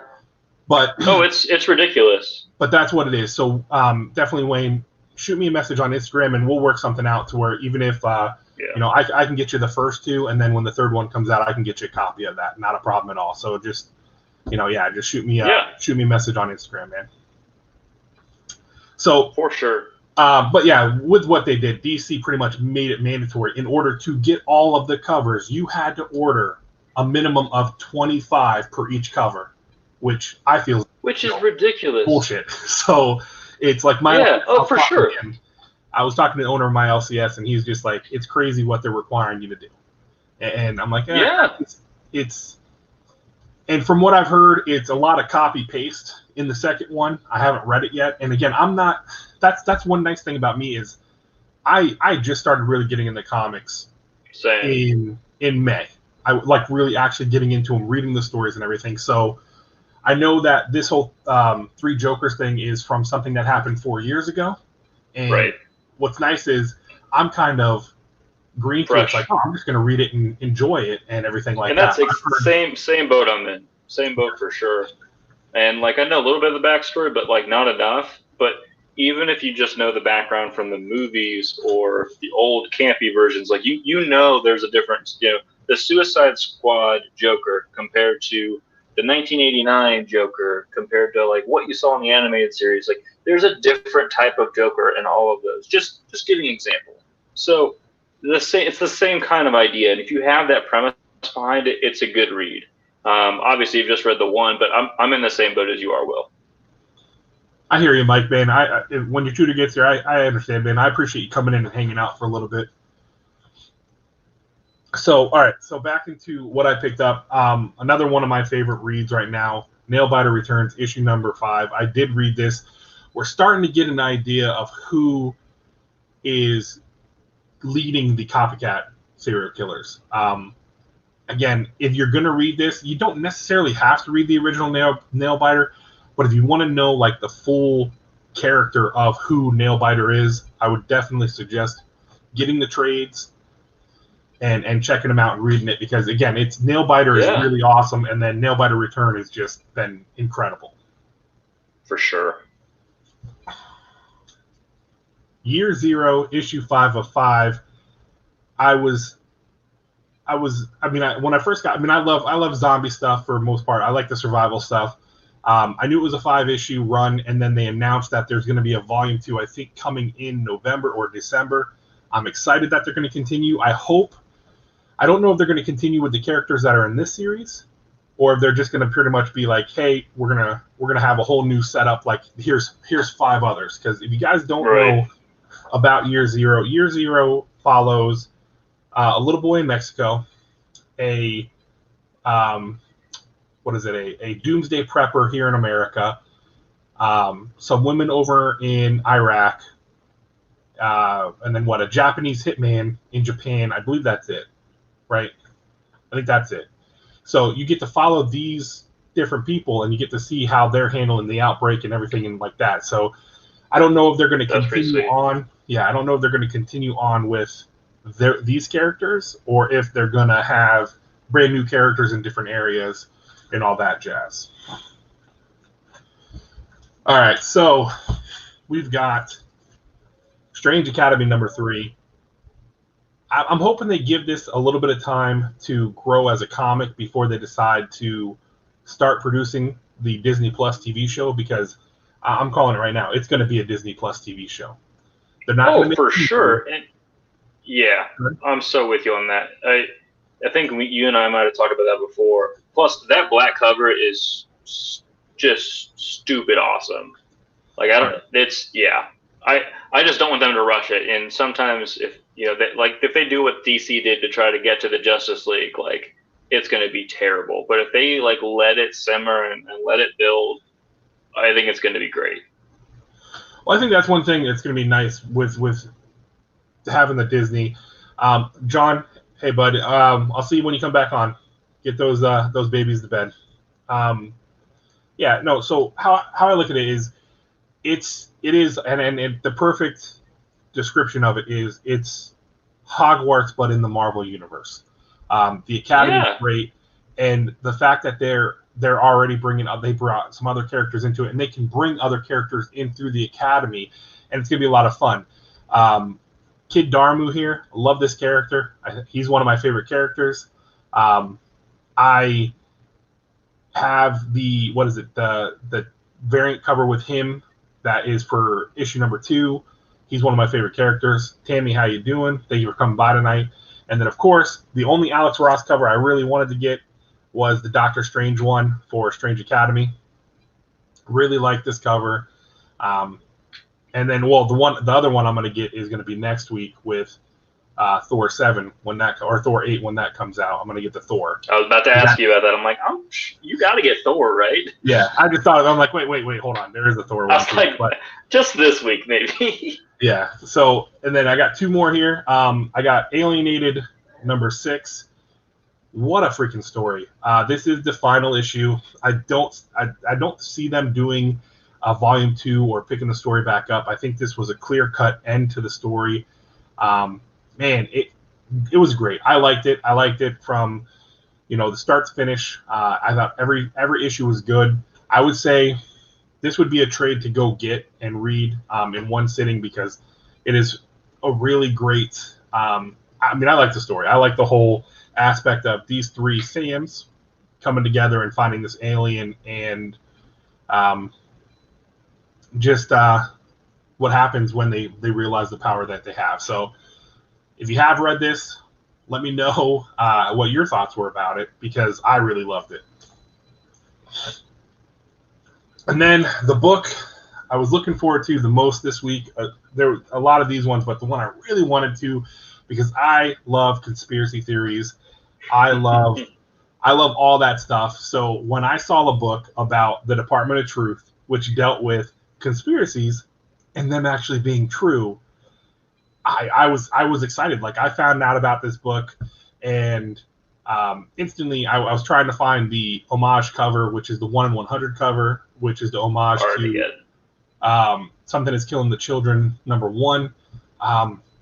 But it's ridiculous. But that's what it is. So definitely, Wayne, shoot me a message on Instagram, and we'll work something out to where even if I can get you the first 2, and then when the third one comes out, I can get you a copy of that. Not a problem at all. So just shoot me a message on Instagram, man. So for sure. But yeah, with what they did, DC pretty much made it mandatory. In order to get all of the covers, you had to order a minimum of 25 per each cover, which I feel is ridiculous. Bullshit. So it's like for sure. I was talking to the owner of my LCS, and he's just like, it's crazy what they're requiring you to do. And I'm like, it's and from what I've heard, it's a lot of copy paste in the second one. I haven't read it yet. And again, I'm not, that's one nice thing about me is I just started really getting into comics in May. I like really actually getting into them, reading the stories and everything. So I know that this whole 3 Jokers thing is from something that happened 4 years ago. And what's nice is I'm kind of green to it. It's like, I'm just going to read it and enjoy it and everything like that. And that's same boat I'm in. Same boat for sure. And like I know a little bit of the backstory, but like not enough. But even if you just know the background from the movies or the old campy versions, like you know there's a difference. You know, the Suicide Squad Joker compared to the 1989 Joker compared to like what you saw in the animated series. Like there's a different type of Joker in all of those. Just giving an example. So it's the same kind of idea, and if you have that premise behind it, it's a good read. Obviously, you've just read the one, but I'm in the same boat as you are, Will. I hear you, Mike, man. When your tutor gets here, I understand, man. I appreciate you coming in and hanging out for a little bit. So, all right. So back into what I picked up. Another one of my favorite reads right now, Nailbiter Returns, issue number 5. I did read this. We're starting to get an idea of who is leading the copycat serial killers. Again, if you're going to read this, you don't necessarily have to read the original Nailbiter. But if you want to know like the full character of who Nailbiter is, I would definitely suggest getting the trades and checking them out and reading it, because again, it's Nailbiter is really awesome, and then Nailbiter Return has just been incredible. For sure. Year Zero, issue 5 of 5. When I first got, I love zombie stuff for the most part. I like the survival stuff. I knew it was a 5-issue run, and then they announced that there's going to be a volume 2, I think, coming in November or December. I'm excited that they're going to continue. I don't know if they're going to continue with the characters that are in this series, or if they're just going to pretty much be like, hey, we're gonna have a whole new setup. Like here's 5 others. Because if you guys don't know about Year Zero follows a little boy in Mexico, a doomsday prepper here in America, some women over in Iraq, and then a Japanese hitman in Japan. I believe that's it, right? I think that's it. So you get to follow these different people, and you get to see how they're handling the outbreak and everything and like that. So I don't know if they're going to continue on. Yeah, I don't know if they're going to continue on with these characters, or if they're going to have brand new characters in different areas and all that jazz. All right, so we've got Strange Academy number 3. I'm hoping they give this a little bit of time to grow as a comic before they decide to start producing the Disney Plus TV show, because I'm calling it right now. It's going to be a Disney Plus TV show. They're not for sure. And yeah, I'm so with you on that. I think you and I might have talked about that before. Plus, that black cover is just stupid awesome. Like I just don't want them to rush it. And sometimes if they do what DC did to try to get to the Justice League, like it's going to be terrible. But if they like let it simmer and let it build, I think it's going to be great. Well, I think that's one thing that's going to be nice with having the Disney. John, hey bud, I'll see you when you come back on. Get those babies to bed. So how I look at it is, it is the perfect description of it is it's Hogwarts but in the Marvel universe. The Academy is great, and the fact that they're already they brought some other characters into it, and they can bring other characters in through the Academy, and it's gonna be a lot of fun. Kid Darmu here, I love this character. He's one of my favorite characters. I have the variant cover with him that is for issue number 2. He's one of my favorite characters. Tammy, how you doing? Thank you for coming by tonight. And then, of course, the only Alex Ross cover I really wanted to get was the Doctor Strange one for Strange Academy. Really like this cover. And then, the other one I'm going to get is going to be next week with Thor 7 or Thor 8 when that comes out. I'm going to get the Thor. I was about to ask you about that. I'm like, you got to get Thor, right? Yeah, I just thought, I'm like, wait, hold on. There is a Thor one. I was like, just this week, maybe. Yeah. So, and then I got 2 more here. I got Alienated number 6. What a freaking story! This is the final issue. I don't see them doing a volume 2 or picking the story back up. I think this was a clear-cut end to the story. Man, it was great. I liked it. I liked it from, the start to finish. I thought every issue was good. I would say this would be a trade to go get and read in one sitting, because it is a really great. I like the story. I like the whole aspect of these three Sams coming together and finding this alien, and just what happens when they realize the power that they have. So if you have read this, let me know what your thoughts were about it, because I really loved it. And then the book I was looking forward to the most this week, there were a lot of these ones, but the one I really wanted to, because I love conspiracy theories, I love all that stuff. So when I saw a book about the Department of Truth, which dealt with conspiracies and them actually being true, I was excited. Like, I found out about this book, and instantly I was trying to find the homage cover, which is the 1 in 100 cover, which is the homage to Something Is Killing the Children #1.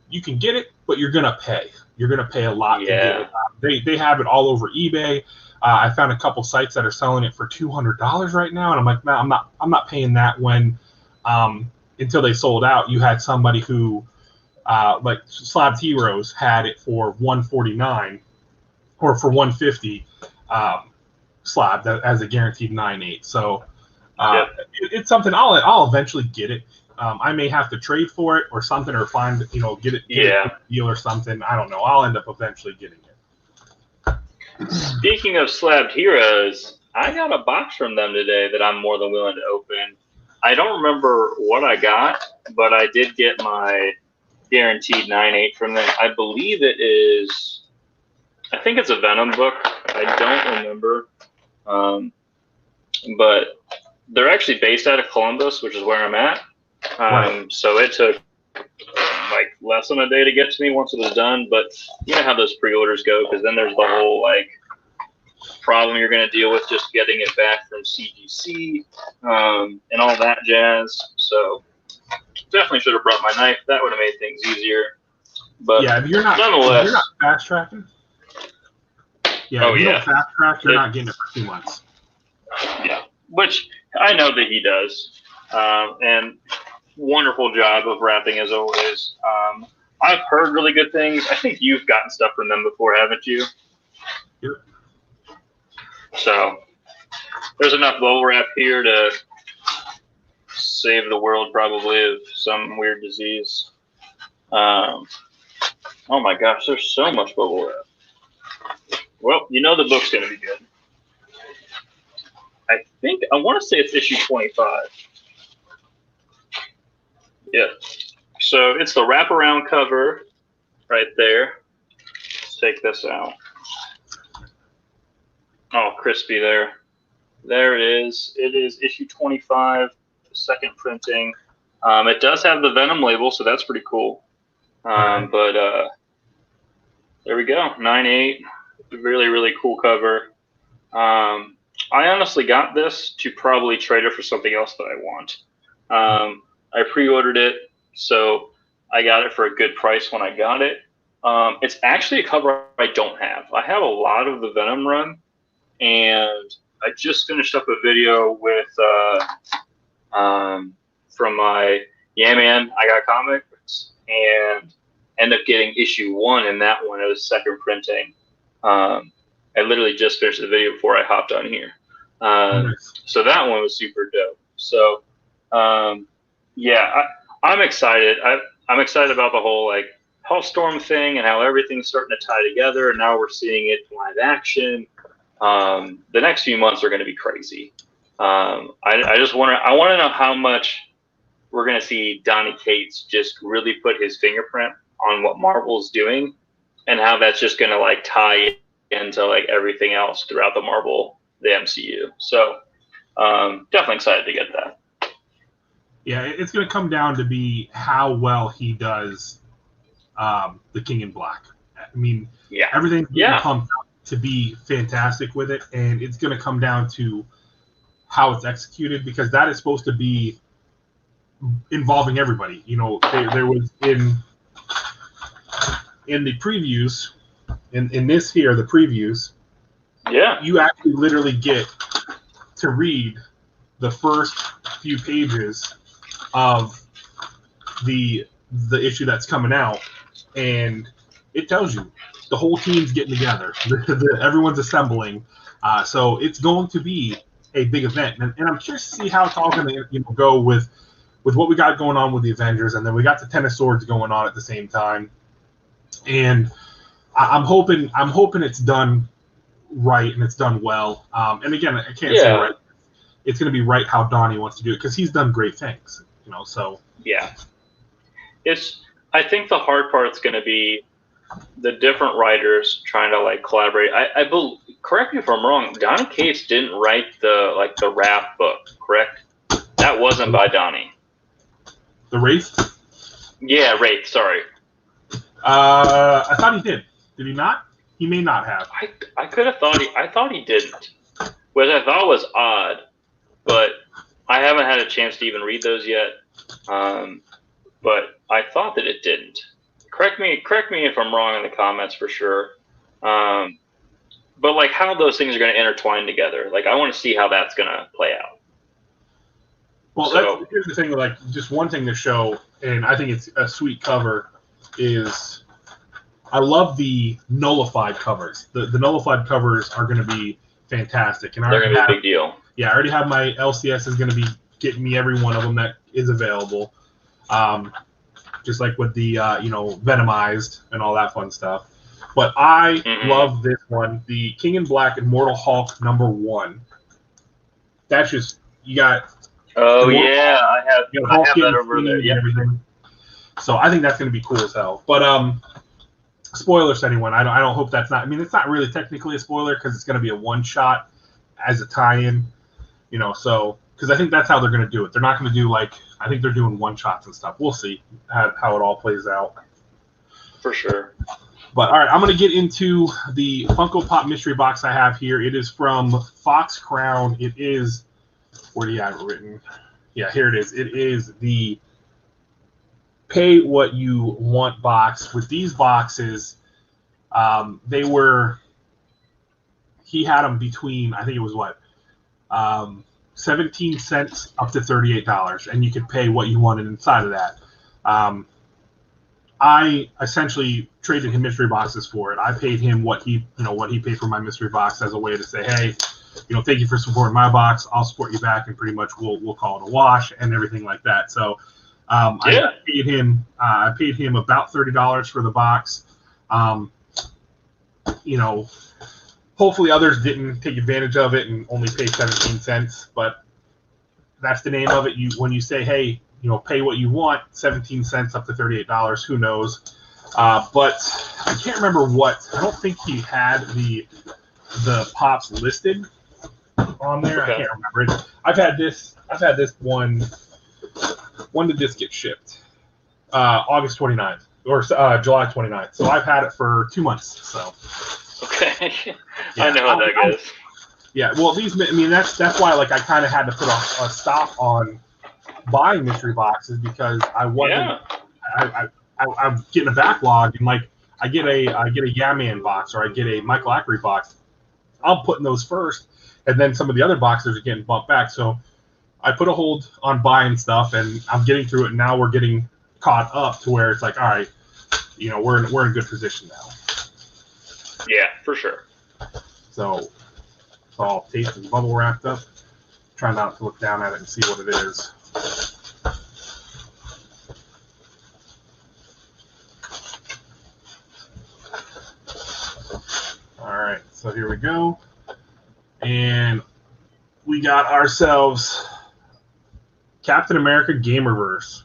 You can get it, but you're gonna pay. You're gonna pay a lot to get it. They have it all over eBay. I found a couple sites that are selling it for $200 right now, and I'm like, man, I'm not paying that. When until they sold out, you had somebody who like Slabbed Heroes had it for $149 or for $150 slab as a guaranteed 9/8. So it's something I'll eventually get it. I may have to trade for it or something, or find get it a deal or something. I don't know. I'll end up eventually getting it. Speaking of Slabbed Heroes, I got a box from them today that I'm more than willing to open. I don't remember what I got, but I did get my guaranteed 9/8 from them. I believe it is. I think it's a Venom book. I don't remember, but they're actually based out of Columbus, which is where I'm at. So it took like less than a day to get to me once it was done. But you know how those pre-orders go, because then there's the whole like problem you're going to deal with just getting it back from CGC and all that jazz. So definitely should have brought my knife. That would have made things easier. But yeah, if you're not fast tracking. Yeah, if you don't fast track, you're not getting it for 2 months. Yeah, which I know that he does, and wonderful job of wrapping as always. I've heard really good things. I think you've gotten stuff from them before, haven't you? Yep. So there's enough bubble wrap here to save the world probably of some weird disease. Oh my gosh, there's so much bubble wrap. Well, the book's going to be good. I want to say it's issue 25. Yeah. So it's the wraparound cover right there. Let's take this out. Oh, crispy there. There it is. It is issue 25, second printing. It does have the Venom label, so that's pretty cool. But there we go, 9/8. Really, really cool cover. I honestly got this to probably trade it for something else that I want. I pre-ordered it, so I got it for a good price when I got it. It's actually a cover I don't have. I have a lot of the Venom run, and I just finished up a video with from my Man, I Got Comics, and ended up getting issue 1 in that one. It was second printing. I literally just finished the video before I hopped on here. So that one was super dope. So yeah, I'm excited. I'm excited about the whole like Hellstorm thing and how everything's starting to tie together, and now we're seeing it in live action. The next few months are going to be crazy. I want to know how much we're going to see Donny Cates just really put his fingerprint on what Marvel's doing, and how that's just going to like tie into like everything else throughout the MCU. So definitely excited to get that. Yeah, it's going to come down to be how well he does the King in Black. I mean, everything's going to come to be fantastic with it, and it's going to come down to how it's executed, because that is supposed to be involving everybody. There was in the previews, in this here, the previews, you actually literally get to read the first first few pages of the issue that's coming out, and it tells you the whole team's getting together. Everyone's assembling. So it's going to be a big event, and I'm curious to see how it's all going to go with what we got going on with the Avengers, and then we got the Ten of Swords going on at the same time. And I'm hoping it's done right and it's done well. And again, I can't say right. It's going to be right how Donnie wants to do it because he's done great things, So yeah, I think the hard part's going to be the different writers trying to collaborate. I believe, correct me if I'm wrong, Donnie Cates didn't write the Wrath book, correct? That wasn't by Donnie. The Wraith? Yeah, Wraith. Sorry. I thought he did. Did he not? He may not have. I could have thought I thought he didn't, which I thought was odd, but I haven't had a chance to even read those yet. But I thought that it didn't. Correct me if I'm wrong in the comments for sure. But how those things are going to intertwine together. I want to see how that's going to play out. Well, here's the thing. Just one thing to show, and I think it's a sweet cover, is I love the nullified covers. The nullified covers are going to be fantastic, and they're going to be a big deal. Yeah, I already have my LCS is going to be getting me every one of them that is available. Just like with the Venomized and all that fun stuff. But I love this one, the King in Black Immortal Hulk #1. That's just you got. Oh yeah, I have that over there. Yeah, everything. So I think that's going to be cool as hell. But spoilers to anyone. I don't hope that's not. I mean, it's not really technically a spoiler because it's going to be a one shot as a tie-in. So because I think that's how they're going to do it. They're not going to do I think they're doing one shots and stuff. We'll see how it all plays out. For sure. But all right, I'm going to get into the Funko Pop mystery box I have here. It is from Fox Crown. It is, where do you have it written? Yeah, here it is. It is the Pay What You Want box. With these boxes, he had them between, I think it was 17 cents up to $38, and you could pay what you wanted inside of that. I essentially traded him mystery boxes for it. I paid him what he paid for my mystery box as a way to say, hey, thank you for supporting my box. I'll support you back, and pretty much we'll call it a wash and everything like that. So I paid him about $30 for the box. Hopefully others didn't take advantage of it and only pay 17 cents, but that's the name of it. When you say, hey, pay what you want, 17 cents up to $38, who knows? But I can't remember I don't think he had the pops listed on there. Okay. I can't remember it. I've had this one. When did this get shipped? August 29th or July 29th. So I've had it for 2 months. So. Okay. Yeah, I know how that goes. Yeah, well, that's why I kind of had to put a stop on buying mystery boxes because I wasn't. Yeah. I'm getting a backlog, and I get a Yaman box or I get a Michael Ackery box. I'm putting those first, and then some of the other boxes are getting bumped back. So I put a hold on buying stuff, and I'm getting through it. And now we're getting caught up to where it's all right, we're in a good position now. Yeah, for sure. So it's all taped and bubble wrapped up. Try not to look down at it and see what it is. All right, so here we go. And we got ourselves Captain America Gamerverse.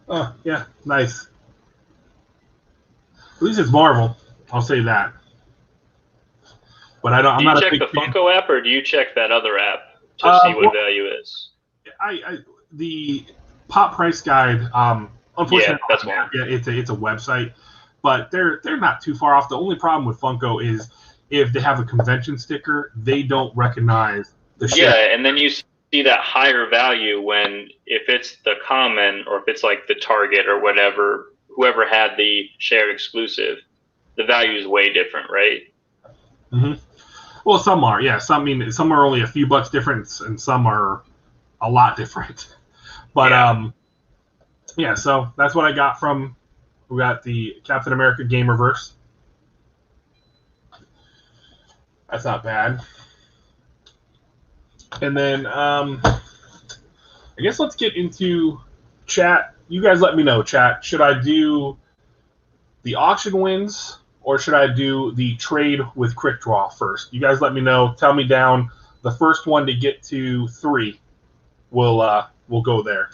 Oh, yeah, nice. At least it's Marvel. I'll say that. But I'm not a big fan. Do you check the Funko app, or do you check that other app to see what value is? The Pop Price Guide. Unfortunately, that's one. Yeah, it's a website, but they're not too far off. The only problem with Funko is if they have a convention sticker, they don't recognize the ship. Yeah, and then you see that higher value if it's the common or if it's the Target or whatever, whoever had the shared exclusive, the value is way different, right? Mm-hmm. Well, some are, yeah. Some are only a few bucks difference, and some are a lot different. But yeah. So that's what I got from. We got the Captain America Game Reverse. That's not bad. And then I guess let's get into chat. You guys let me know, chat. Should I do the auction wins or should I do the trade with Quickdraw first? You guys let me know. Tell me down. The first one to get to 3 will go there.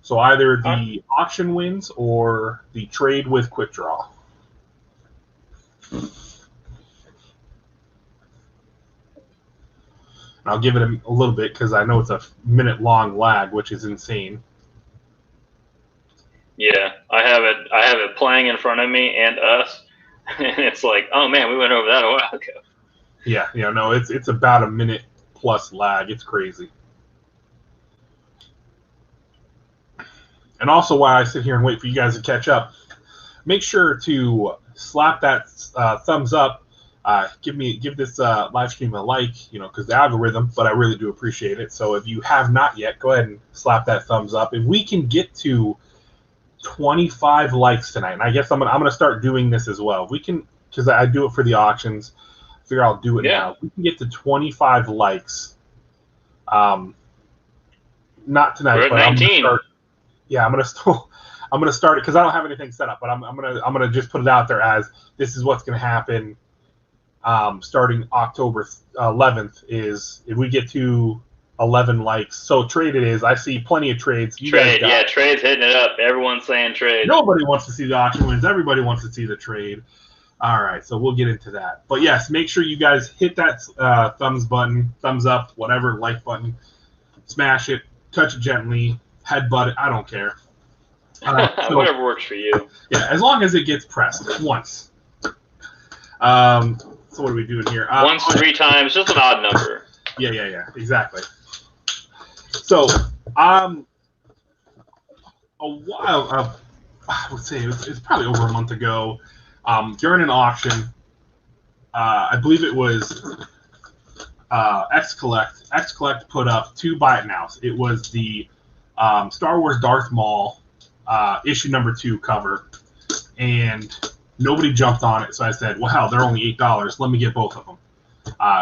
So either the auction wins or the trade with Quickdraw. I'll give it a little bit because I know it's a minute-long lag, which is insane. Yeah, I have it playing in front of me and us, and it's like, oh man, we went over that a while ago. Yeah, no, it's about a minute plus lag. It's crazy. And also, while I sit here and wait for you guys to catch up, make sure to slap that thumbs up. Give this live stream a like, because the algorithm, but I really do appreciate it. So if you have not yet, go ahead and slap that thumbs up. If we can get to 25 likes tonight, and I guess I'm gonna start doing this as well. We can, because I do it for the auctions. I figure I'll do it now. If we can get to 25 likes. Not tonight, We're at but 19. I'm gonna start it because I don't have anything set up, but I'm gonna just put it out there as this is what's gonna happen. Starting October 11th is if we get to 11 likes. So trade it is. I see plenty of trades. Trade's hitting it up. Everyone's saying trade. Nobody wants to see the auction wins. Everybody wants to see the trade. All right, so we'll get into that. But yes, make sure you guys hit that thumbs up, whatever, like button. Smash it, touch it gently, headbutt it. I don't care. Whatever works for you. Yeah, as long as it gets pressed once. So what are we doing here? Once, 3 times, just an odd number. Yeah, exactly. So, a while, I would say it's probably over a month ago, during an auction, I believe it was X-Collect. X-Collect put up 2 buy it nows. It was the Star Wars Darth Maul issue number 2 cover, and nobody jumped on it, so I said, well, hell, they're only $8. Let me get both of them.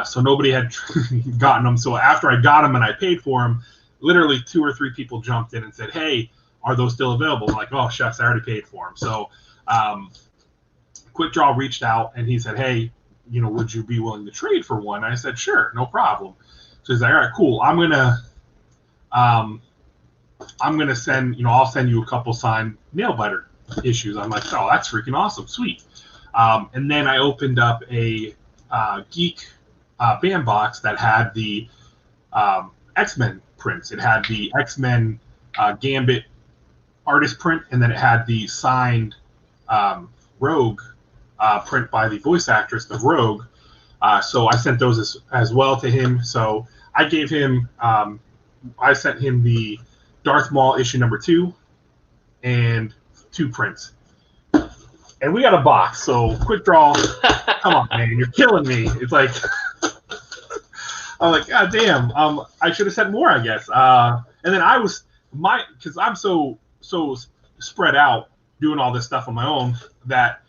So nobody had gotten them. So after I got them and I paid for them, literally 2 or 3 people jumped in and said, hey, are those still available? I'm like, oh, shucks, I already paid for them. So Quickdraw reached out, and he said, hey, would you be willing to trade for one? And I said, sure, no problem. So he's like, all right, cool. I'm gonna send, I'll send you a couple signed nail biter issues. I'm like, oh, that's freaking awesome, sweet. And then I opened up a geek bandbox that had the X-Men prints. It had the X-Men Gambit artist print, and then it had the signed Rogue print by the voice actress of Rogue. So I sent those as well to him. So I gave him, I sent him the Darth Maul issue number 2 and 2 prints. And we got a box, so Quickdraw, come on, man, you're killing me. It's like, I'm like, God damn, I should have sent more, I guess. And then because I'm so spread out doing all this stuff on my own that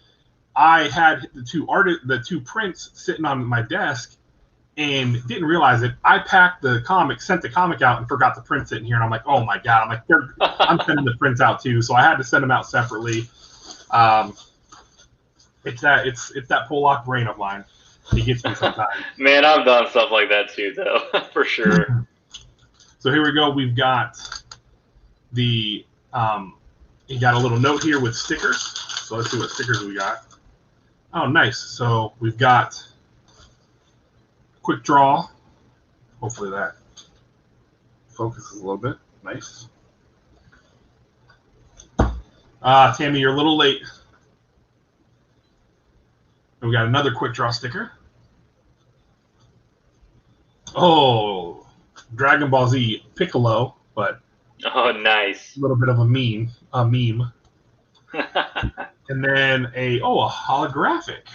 I had the 2 prints sitting on my desk and didn't realize it. I packed the comic, sent the comic out, and forgot the print sitting here. And I'm like, oh my God, I'm sending the prints out too. So I had to send them out separately. It's that Pollock brain of mine. It gets me sometimes. Man, I've done stuff like that too, though, for sure. So here we go. We've got the you got a little note here with stickers. So let's see what stickers we got. Oh, nice. So we've got Quickdraw. Hopefully that focuses a little bit. Nice. Tammy, you're a little late. And we got another Quickdraw sticker. Oh, Dragon Ball Z Piccolo, but oh, nice. A little bit of a meme. And then a holographic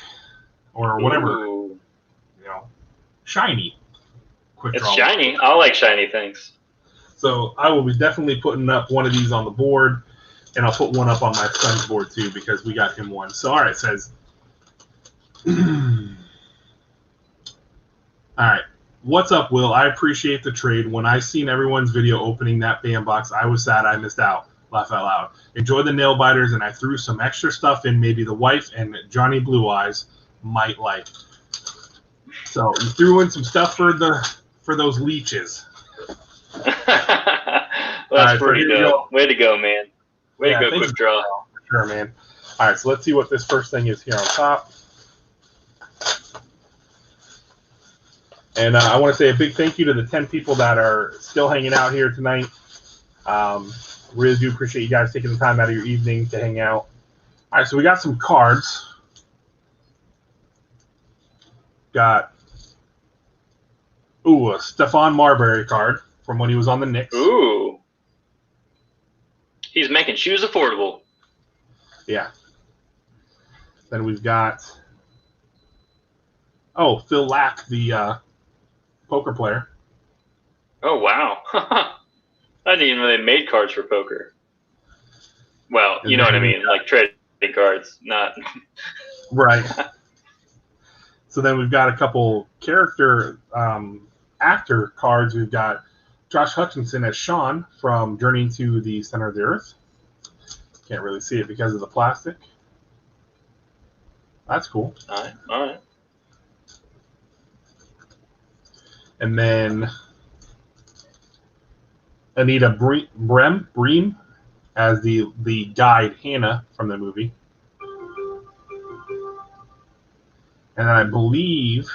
or whatever. Ooh. shiny Quickdraw. It's shiny. I like shiny things. So I will be definitely putting up one of these on the board, and I'll put one up on my son's board too because we got him one. So all right, it says, all right. What's up, Will? I appreciate the trade. When I seen everyone's video opening that BAM box, I was sad I missed out. Laugh out loud. Enjoy the nail biters, and I threw some extra stuff in. Maybe the wife and Johnny Blue Eyes might like. So you threw in some stuff for those leeches. That's pretty dope. Way to go, man. Way to go, Quickdraw. Sure, man. All right, so let's see what this first thing is here on top. And I want to say a big thank you to the 10 people that are still hanging out here tonight. Really do appreciate you guys taking the time out of your evening to hang out. All right, so we got some cards. Got, a Stephon Marbury card from when he was on the Knicks. Ooh. He's making shoes affordable. Yeah. Then we've got, Phil Lack, the poker player. Oh, wow. I didn't even know they made cards for poker. Well, you know what I mean, like trading cards, not. Right. So then we've got a couple character actor cards. We've got Josh Hutchinson as Sean from Journey to the Center of the Earth. Can't really see it because of the plastic. That's cool. All right. And then Anita Bream as the guide Hannah from the movie. And I believe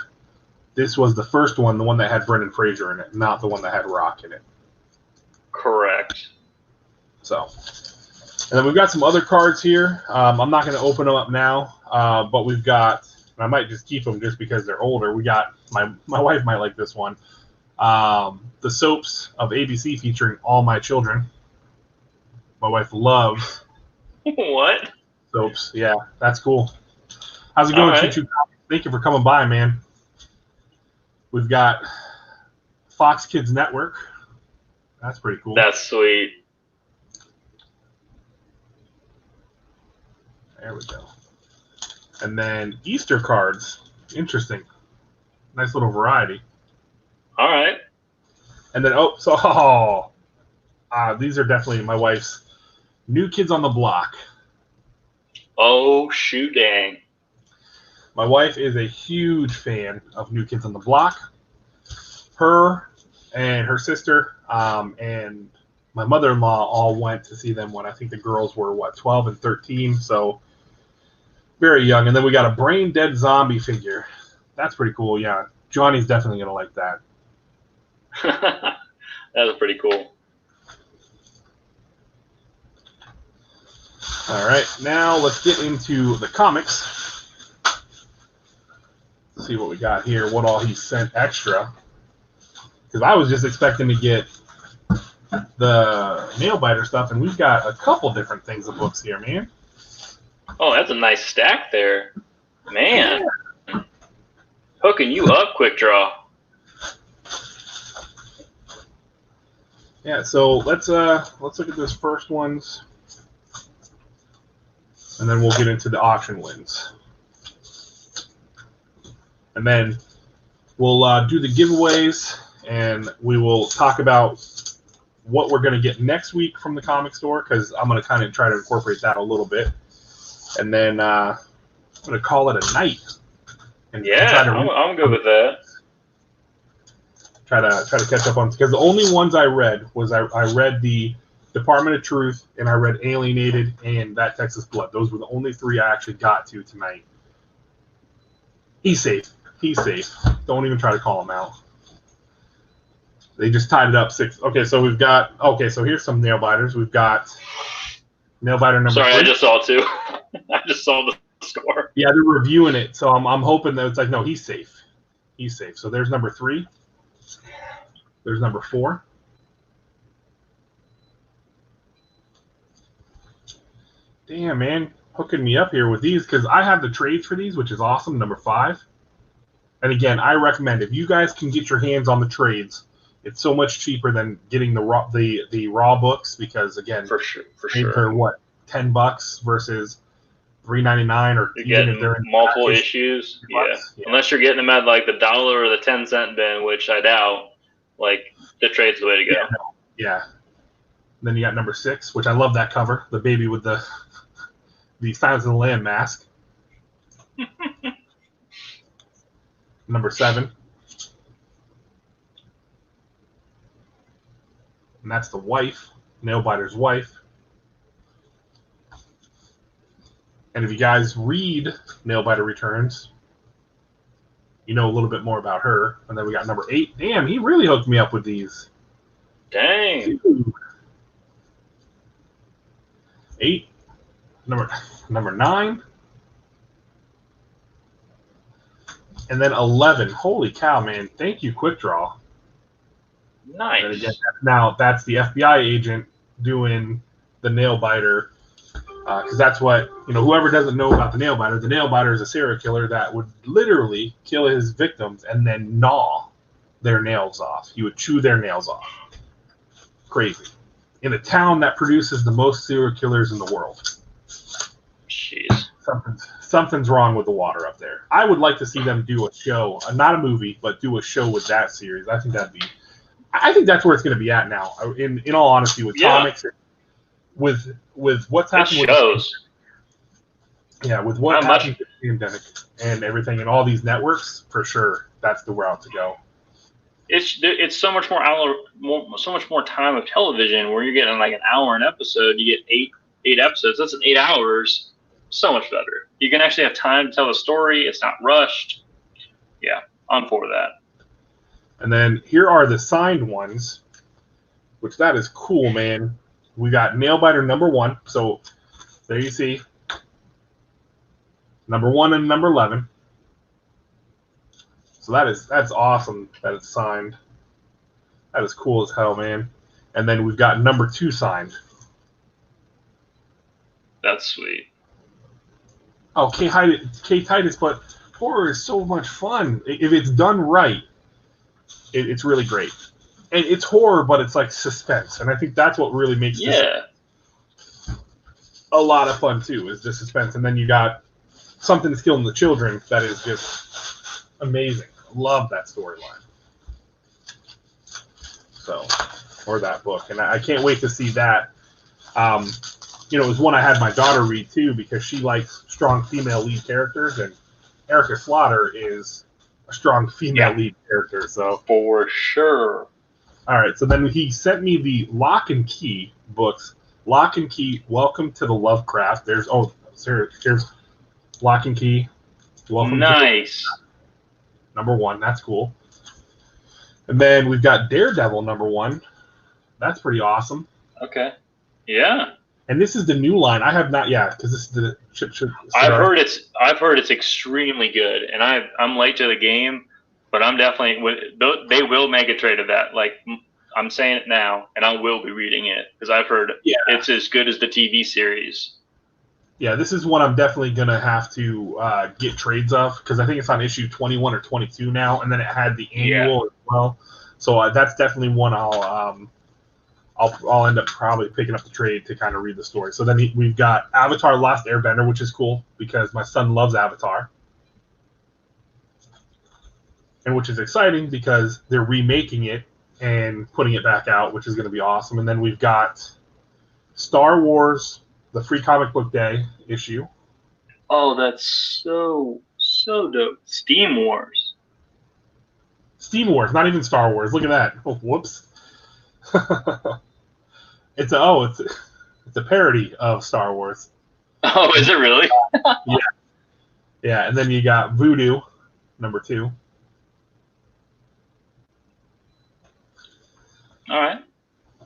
this was the first one, the one that had Brendan Fraser in it, not the one that had Rock in it. Correct. So, and then we've got some other cards here. I'm not going to open them up now, but we've got, and I might just keep them just because they're older. We got, my wife might like this one. The soaps of ABC featuring All My Children. My wife loves what? Soaps. Yeah, that's cool. How's it going, right. Choo Choo? Thank you for coming by, man. We've got Fox Kids Network. That's pretty cool. That's sweet. There we go. And then Easter cards. Interesting. Nice little variety. All right. And then, these are definitely my wife's New Kids on the Block. Oh, shoot dang. My wife is a huge fan of New Kids on the Block. Her and her sister and my mother-in-law all went to see them when I think the girls were, 12 and 13, so very young. And then we got a brain-dead zombie figure. That's pretty cool, yeah. Johnny's definitely going to like that. That was pretty cool. All right, now let's get into the comics. See what we got here, what all he sent extra. Because I was just expecting to get the nail biter stuff, and we've got a couple different things of books here, man. Oh, that's a nice stack there. Man. Yeah. Hooking you up, Quickdraw. Yeah, so let's look at this first ones, and then we'll get into the auction wins. And then we'll do the giveaways, and we will talk about what we're going to get next week from the comic store, because I'm going to kind of try to incorporate that a little bit. And then I'm going to call it a night. And yeah, I'm good with that. Try to catch up on, because the only ones I read was I read the Department of Truth, and I read Alienated and That Texas Blood. Those were the only three I actually got to tonight. He's safe. He's safe. Don't even try to call him out. They just tied it up 6. Okay, so we've got. Okay, so here's some nail biters. We've got nail biter number 3. Sorry, I just saw 2. I just saw the score. Yeah, they're reviewing it, so I'm hoping that it's like, no, he's safe. He's safe. So there's number 3. There's number 4. Damn, man, hooking me up here with these, because I have the trades for these, which is awesome. Number 5. And again, I recommend if you guys can get your hands on the trades, it's so much cheaper than getting the raw books because again, for sure, they're what $10 versus $3.99 or you're even getting if they're in multiple issues. Yeah, unless you're getting them at like the $1 or the 10-cent bin, which I doubt. Like the trade's the way to go. Yeah. Then you got number 6, which I love that cover, the baby with the Silence of the Lamb mask. Number 7. And that's the wife, Nailbiter's wife. And if you guys read Nailbiter Returns, you know a little bit more about her. And then we got number 8. Damn, he really hooked me up with these. Dang. Dude. 8. Number 9. And then 11. Holy cow, man. Thank you, Quickdraw. Nice. And again, now that's the FBI agent doing the nail biter, because that's what, whoever doesn't know about the nail biter is a serial killer that would literally kill his victims and then gnaw their nails off. He would chew their nails off. Crazy. In a town that produces the most serial killers in the world. Jeez. Something's wrong with the water up there. I would like to see them do a show, not a movie, but do a show with that series. I think that's where it's going to be at now. In all honesty, with comics, with what's happening with shows. With what happened with the pandemic and everything, and all these networks, for sure, that's the route to go. It's so much more time of television where you're getting like an hour an episode. You get eight episodes. That's 8 hours. So much better. You can actually have time to tell the story. It's not rushed. Yeah, I'm for that. And then here are the signed ones, which that is cool, man. We got Nailbiter number 1. So there you see number 1 and number 11. So that's awesome that it's signed. That is cool as hell, man. And then we've got number 2 signed. That's sweet. Oh, K. Titus, but horror is so much fun. If it's done right, it's really great. And it's horror, but it's like suspense. And I think that's what really makes this a lot of fun, too, is the suspense. And then you got Something's Killing the Children that is just amazing. Love that storyline. So, or that book. And I can't wait to see that. It was one I had my daughter read, too, because she likes strong female lead characters. And Erica Slaughter is a strong female lead character. So for sure. All right, so then he sent me the Lock and Key books. Lock and Key, Welcome to the Lovecraft. Here's Lock and Key. Welcome nice. To number 1. That's cool. And then we've got Daredevil number 1. That's pretty awesome. Okay. Yeah. And this is the new line. I have not yet because this is the chip. I've heard it's extremely good, and I'm late to the game, but I'm definitely they will make a trade of that. Like I'm saying it now, and I will be reading it because I've heard it's as good as the TV series. Yeah, this is one I'm definitely gonna have to get trades of because I think it's on issue 21 or 22 now, and then it had the annual as well. So that's definitely one I'll end up probably picking up the trade to kind of read the story. So then we've got Avatar: Last Airbender, which is cool because my son loves Avatar. And which is exciting because they're remaking it and putting it back out, which is going to be awesome. And then we've got Star Wars, the Free Comic Book Day issue. Oh, that's so dope. Steam Wars, not even Star Wars. Look at that. Oh, whoops. It's a parody of Star Wars. Oh, is it really? Yeah, and then you got Voodoo, number 2. All right.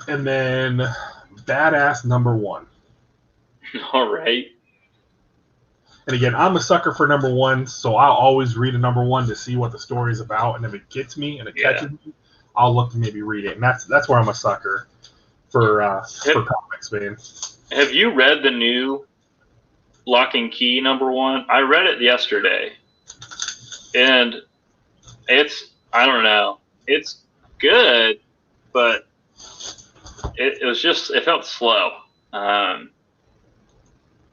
And then Badass number 1. All right. And again, I'm a sucker for number 1, so I'll always read a number 1 to see what the story is about, and if it gets me and it catches me, I'll look to maybe read it. And that's where I'm a sucker for comics, man. Have you read the new Lock and Key number 1? I read it yesterday, and I don't know. It's good, but it was just, it felt slow.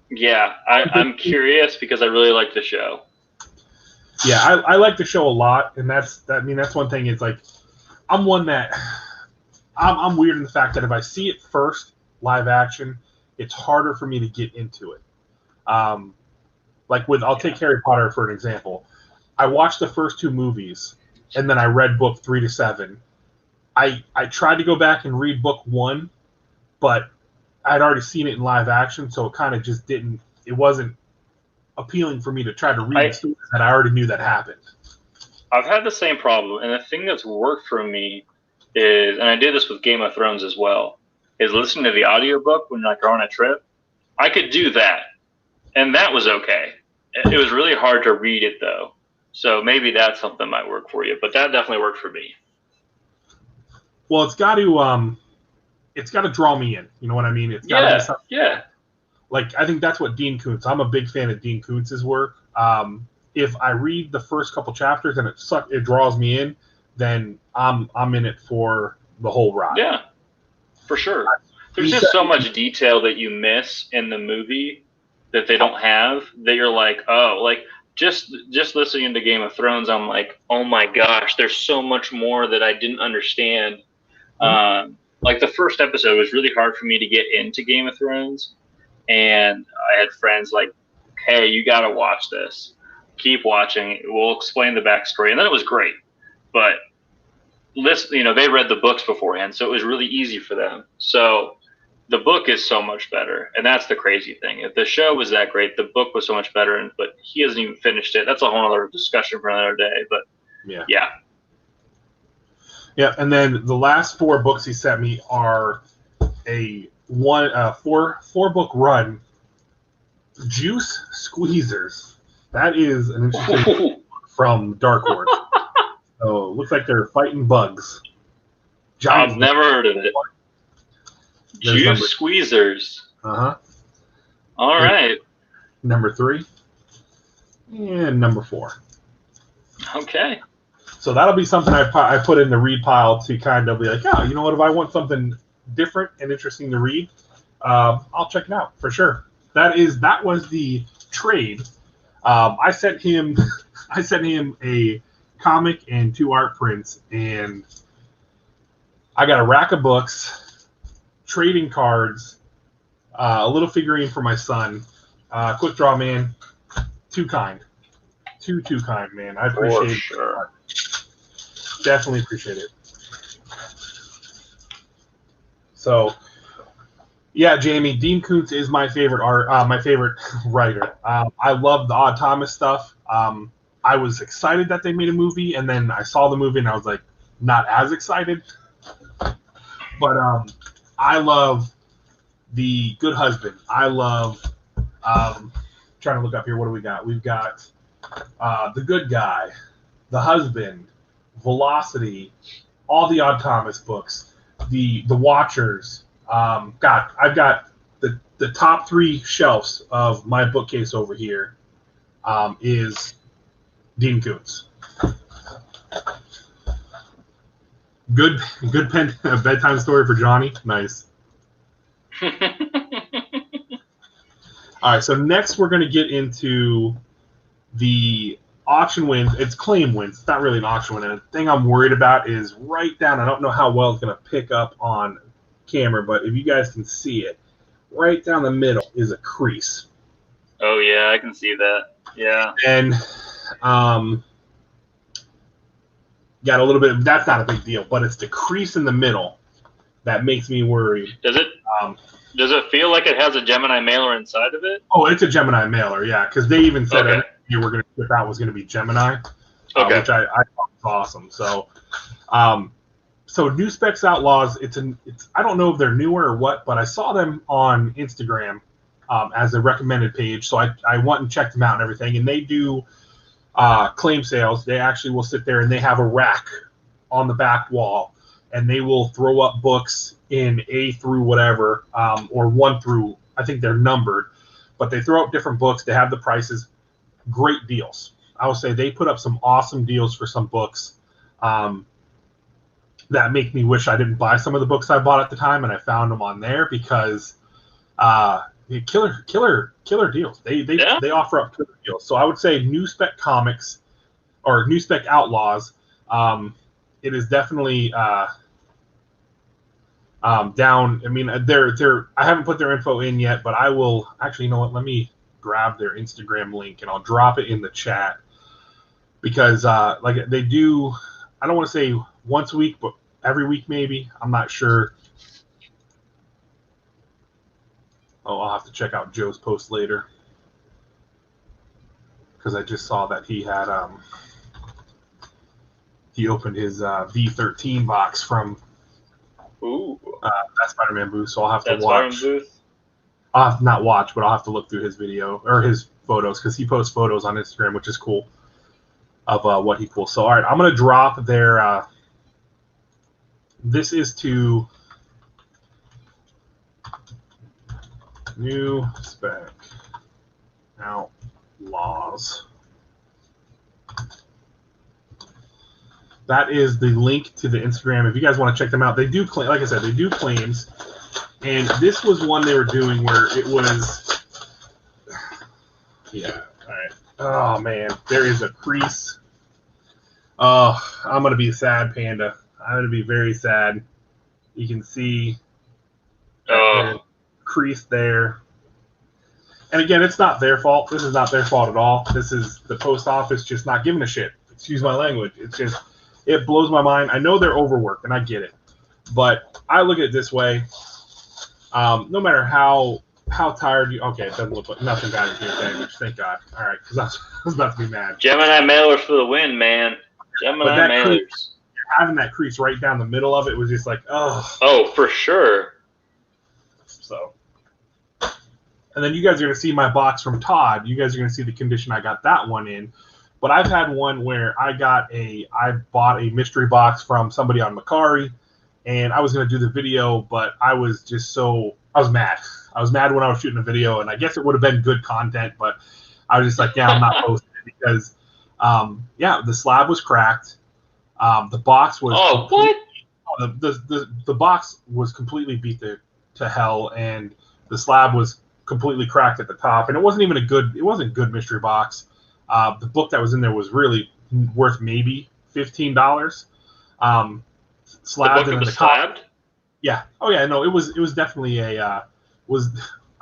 Yeah, I'm curious because I really like the show. Yeah, I like the show a lot, and that's one thing. It's like I'm weird in the fact that if I see it first live action, it's harder for me to get into it. I'll take Harry Potter for an example. I watched the first 2 movies, and then I read book 3 to 7. I tried to go back and read book 1, but I'd already seen it in live action, so it kind of just didn't. It wasn't appealing for me to try to read the stories that I already knew that happened. I've had the same problem, and the thing that's worked for me is, and I did this with Game of Thrones as well, is listening to the audiobook when you're on a trip. I could do that, and that was okay. It was really hard to read it though, so maybe that's something that might work for you. But that definitely worked for me. Well, it's got to draw me in. You know what I mean? It's got to be something. Yeah. Like, I think that's what Dean Koontz. I'm a big fan of Dean Koontz's work. If I read the first couple chapters and it draws me in, then I'm in it for the whole ride. Yeah, for sure. There's just so much detail that you miss in the movie that they don't have, that you're like, oh, like just listening to Game of Thrones, I'm like, oh my gosh, there's so much more that I didn't understand. Like the first episode was really hard for me to get into Game of Thrones. And I had friends like, hey, you got to watch this. Keep watching. We'll explain the backstory. And then it was great. But they read the books beforehand, so it was really easy for them. So the book is so much better. And that's the crazy thing. If the show was that great, the book was so much better. But he hasn't even finished it. That's a whole other discussion for another day. But yeah. Yeah, and then the last 4 books he sent me are a 4-book run. Juice Squeezers. That is an interesting book from Dark Horse. So it looks like they're fighting bugs. I've never heard of it. Juice Squeezers. Uh-huh. All right. Number 3 and number 4. Okay. So that'll be something I put in the read pile to kind of be like, oh, you know what? If I want something different and interesting to read, I'll check it out for sure. That was the trade. I sent him a comic and 2 art prints, and I got a rack of books, trading cards, a little figurine for my son. Quickdraw, man, too kind, too kind, man. I appreciate it. Sure. Definitely appreciate it. So, yeah, Jamie, Dean Koontz is my favorite writer. I love the Odd Thomas stuff. I was excited that they made a movie, and then I saw the movie and I was like, not as excited. But I love The Good Husband. I love trying to look up here. What do we got? We've got The Good Guy, The Husband, Velocity, all the Odd Thomas books, the Watchers. I've got the top 3 shelves of my bookcase over here is Dean Koontz. Good bedtime story for Johnny. Nice. All right, so next we're going to get into the auction wins. It's claim wins. It's not really an auction win. And the thing I'm worried about is right down. I don't know how well it's going to pick up on camera, but if you guys can see it, right down the middle is a crease. Oh yeah, I can see that. Yeah. And got a little bit. That's not a big deal, but it's the crease in the middle that makes me worried. Does it feel like it has a Gemini mailer inside of it? Oh, it's a Gemini mailer, yeah. Because they even said everything you were going to ship out was going to be Gemini, which I thought was awesome. So, so NewSpecOutlaws, it's I don't know if they're newer or what, but I saw them on Instagram as a recommended page. So I went and checked them out and everything, and they do claim sales. They actually will sit there and they have a rack on the back wall, and they will throw up books in A through whatever, or 1 through, I think they're numbered, but they throw up different books. They have the prices. Great deals. I would say they put up some awesome deals for some books that make me wish I didn't buy some of the books I bought at the time, and I found them on there because killer deals. They offer up killer deals. So I would say New Spec Comics or New Spec Outlaws. It is definitely down. I mean, they're. I haven't put their info in yet, but I will actually. You know what? Let me grab their Instagram link and I'll drop it in the chat because like they do. I don't want to say once a week, but every week maybe. I'm not sure. Oh, I'll have to check out Joe's post later because I just saw that he had he opened his V13 box from that Spider-Man booth, so I'll have to watch. I'll have to not watch, but I'll have to look through his video or his photos because he posts photos on Instagram, which is cool of what he pulls. So, all right, I'm gonna drop their. This is to New Spec Outlaws. That is the link to the Instagram. If you guys want to check them out, they do claim, like I said, they do claims. And this was one they were doing where it was, yeah, all right. Oh man, there is a crease. Oh, I'm gonna be a sad panda. I'm gonna be very sad. You can see crease there. And again, it's not their fault. This is not their fault at all. This is the post office just not giving a shit. Excuse my language. It's just, it blows my mind. I know they're overworked, and I get it. But I look at it this way. No matter how tired you... Okay, it doesn't look like nothing bad here, thank God. All right, because I was about to be mad. Gemini mailers for the win, man. Gemini mailers. Having that crease right down the middle of it was just like, oh. Oh, for sure. So... And then you guys are going to see my box from Todd. You guys are going to see the condition I got that one in. But I've had one where I bought a mystery box from somebody on Macari, and I was going to do the video, but I was mad. I was mad when I was shooting the video, and I guess it would have been good content, but I was just like, yeah, I'm not posting it because, the slab was cracked. The box was... Oh, what? The box was completely beat to hell, and the slab was completely cracked at the top, and it wasn't a good mystery box. The book that was in there was really worth maybe $15. Slabbed, the book was slabbed? Yeah. Oh yeah. No, it was definitely I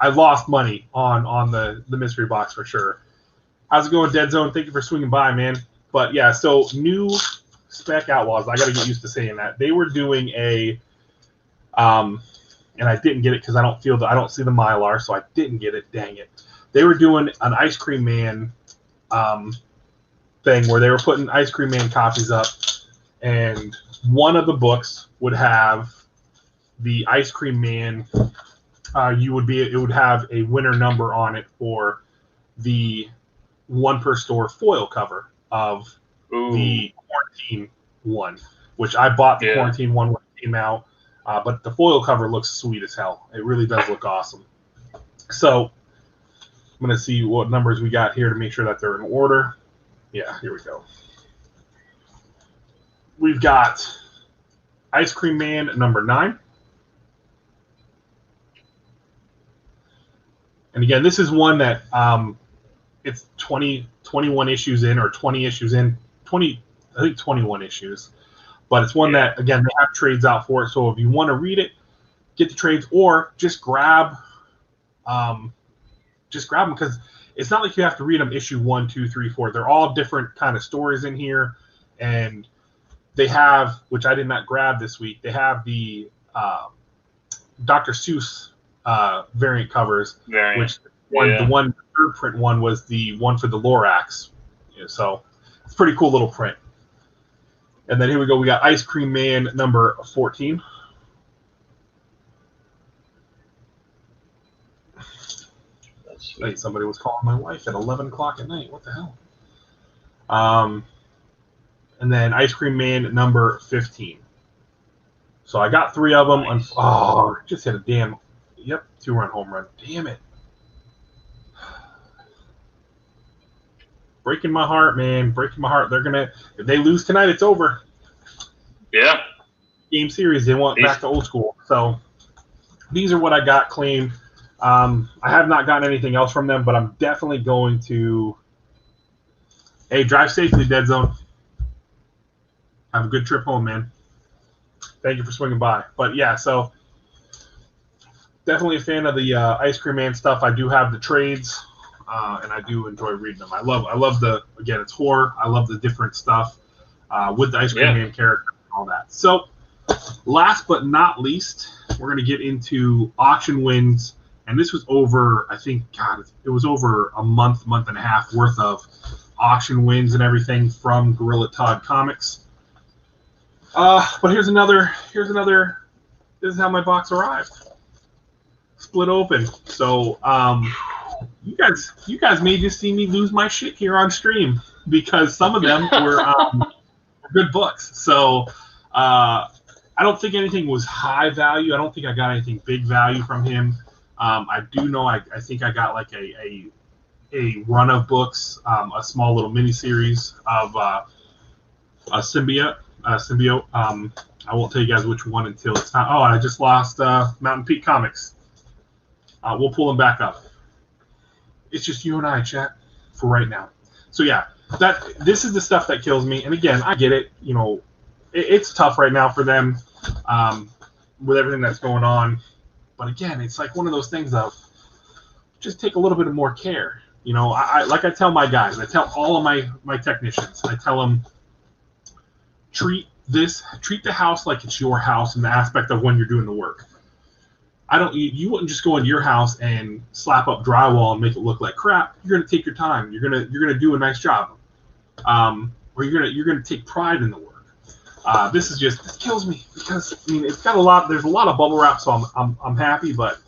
lost money on the mystery box for sure. How's it going, Dead Zone? Thank you for swinging by, man. But yeah, so New Spec Outlaws. I got to get used to saying that. They were doing a and I didn't get it because I don't see the Mylar, so I didn't get it. Dang it! They were doing an Ice Cream Man thing where they were putting Ice Cream Man copies up, and one of the books would have the Ice Cream Man. It would have a winner number on it for the one per store foil cover of the Quarantine one, which I bought the Quarantine one when it came out. But the foil cover looks sweet as hell. It really does look awesome. So I'm going to see what numbers we got here to make sure that they're in order. Yeah, here we go. We've got Ice Cream Man number 9. And again, this is one that it's 21 issues in or 20 issues in. I think 21 issues. But it's one that, again, they have trades out for it. So if you want to read it, get the trades, or just grab them because it's not like you have to read them issue 1, 2, 3, 4. They're all different kind of stories in here, and they have, which I did not grab this week. They have the Dr. Seuss variant covers, which the third print one was the one for the Lorax. So it's a pretty cool little print. And then here we go. We got Ice Cream Man number 14. Hey, somebody was calling my wife at 11 o'clock at night. What the hell? And then Ice Cream Man number 15. So I got 3 of them. Nice. Just hit a damn... Yep, 2-run home run. Damn it. breaking my heart, man. Breaking my heart. If they lose tonight, it's over. Yeah. Game series. They want back to old school. So these are what I got claimed. I have not gotten anything else from them, but I'm definitely going to. Hey, drive safely, Dead Zone. Have a good trip home, man. Thank you for swinging by. But yeah, so definitely a fan of the Ice Cream Man stuff. I do have the trades, and I do enjoy reading them. I love again, it's horror. I love the different stuff with the Ice Cream Man character and all that. So last but not least, we're going to get into auction wins. And this was over, I think, it was over a month and a half worth of auction wins and everything from Gorilla Todd Comics. But here's another. This is how my box arrived. Split open. So you guys may just see me lose my shit here on stream because some of them were good books. So I don't think anything was high value. I don't think I got anything big value from him. I do know I think I got like a run of books, a small little mini series of a symbiote. I won't tell you guys which one until it's time. Oh, I just lost Mountain Peak Comics. We'll pull them back up. It's just you and I, chat, for right now. So yeah, this is the stuff that kills me. And again, I get it. You know, it's tough right now for them with everything that's going on. But again, it's like one of those things of just take a little bit of more care. You know, I tell my guys, I tell all of my technicians, I tell them, treat the house like it's your house in the aspect of when you're doing the work. You wouldn't just go into your house and slap up drywall and make it look like crap. You're gonna take your time. You're gonna do a nice job. Or you're gonna take pride in the work. This kills me because I mean it's got there's a lot of bubble wrap, so I'm happy, but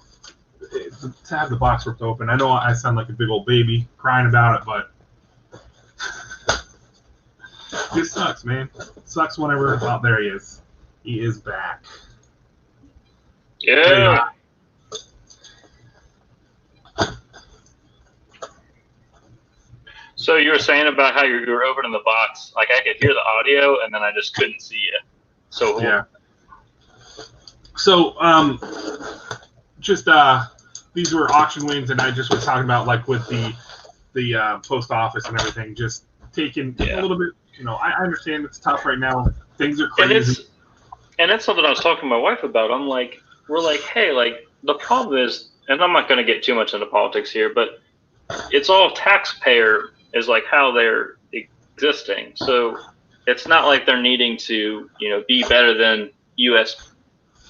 to have the box ripped open, I know I sound like a big old baby crying about it, but this sucks, man. It sucks whenever there he is. He is back. Yeah. So you were saying about how you were opening the box, like I could hear the audio and then I just couldn't see you. So yeah. So these were auction wins, and I just was talking about like with the post office and everything, just taking a little bit. You know, I understand it's tough right now. Things are crazy. And that's something I was talking to my wife about. We're like, hey, like the problem is, and I'm not going to get too much into politics here, but it's all taxpayer is like how they're existing. So it's not like they're needing to, you know, be better than US,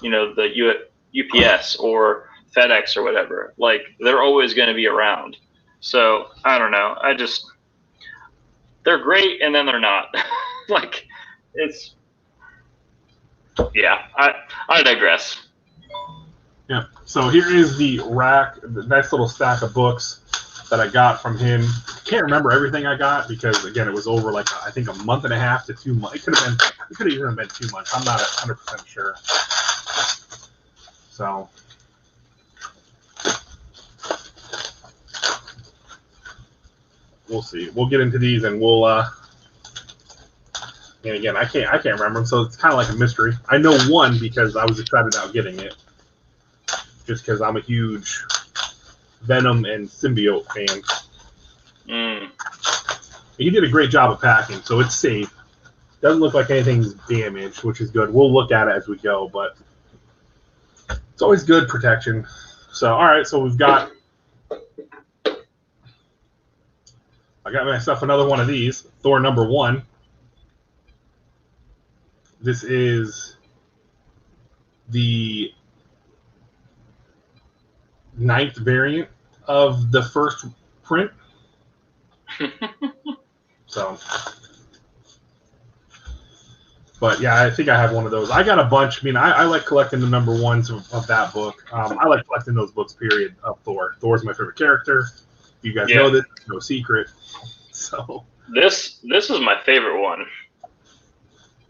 you know, the UPS or FedEx or whatever. Like they're always going to be around. So I don't know. They're great and then they're not. Like it's, yeah, I digress. Yeah. So here is the rack, the nice little stack of books that I got from him. Can't remember everything I got because again, it was over like I think a month and a half to 2 months. It could have even been 2 months. I'm not 100% sure. So we'll see. We'll get into these and we'll and again, I can't remember them, so it's kind of like a mystery. I know one because I was excited about getting it, just because I'm a huge Venom and Symbiote fan. He did a great job of packing, so it's safe. Doesn't look like anything's damaged, which is good. We'll look at it as we go, but it's always good protection. So, all right, so we've got. I got myself another one of these, Thor #1. This is the 9th variant of the first print. So, but yeah, I think I have one of those. I got a bunch. I mean, I like collecting the #1s of that book. I like collecting those books, period, of Thor. Thor's my favorite character. You guys know this, no secret. So this is my favorite one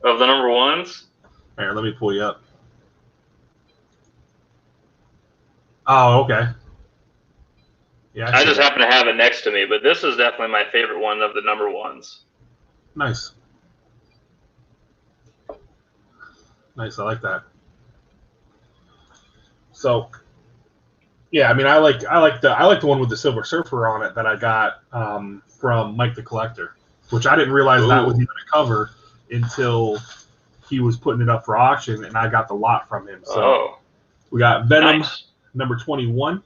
of the #1s. Here, let me pull you up. Oh, okay. Yeah, I just happen to have it next to me, but this is definitely my favorite one of the number ones. Nice. Nice, I like that. So, yeah, I mean, I like the one with the Silver Surfer on it that I got from Mike the Collector, which I didn't realize that was even a cover until he was putting it up for auction, and I got the lot from him. So we got Venom number 21.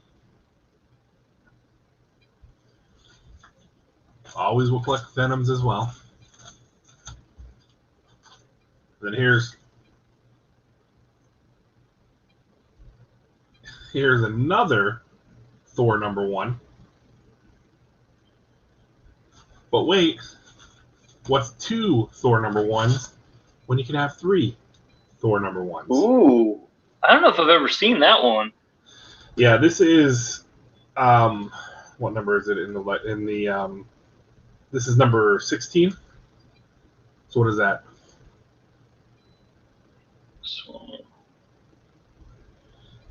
Always will collect Venoms as well. And then here's another Thor number 1. But wait, what's 2 Thor number 1s when you can have 3 Thor number 1s? Ooh, I don't know if I've ever seen that one. Yeah, this is what number is it in the this is number 16. So what is that?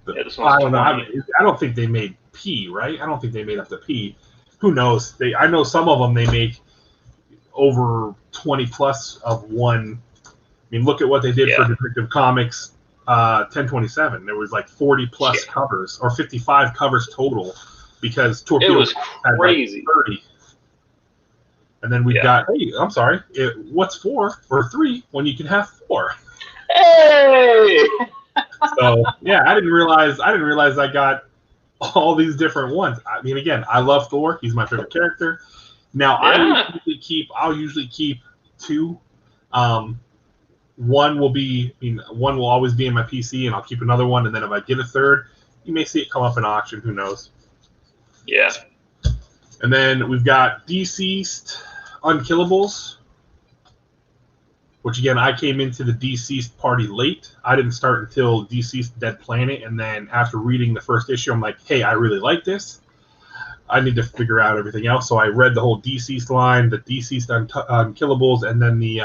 I don't know. I don't think they made P, right? I don't think they made up the P. Who knows? I know some of them they make over 20 plus of one. I mean, look at what they did for Detective Comics 1027. There was like 40 plus covers or 55 covers total because Torpedo had like 30. And then we've got, hey, I'm sorry, what's 4 or 3 when you can have 4? Hey! So yeah, I didn't realize I got all these different ones. I mean, again, I love Thor. He's my favorite character. Now I'll usually keep 2. One will always be in my PC, and I'll keep another one. And then if I get a third, you may see it come up in auction. Who knows? Yeah. And then we've got Deceased Unkillables, which again, I came into the Deceased party late. I didn't start until Deceased Dead Planet, and then after reading the first issue, I'm like, hey, I really like this. I need to figure out everything else. So I read the whole Deceased line, the Deceased Unkillables, and then the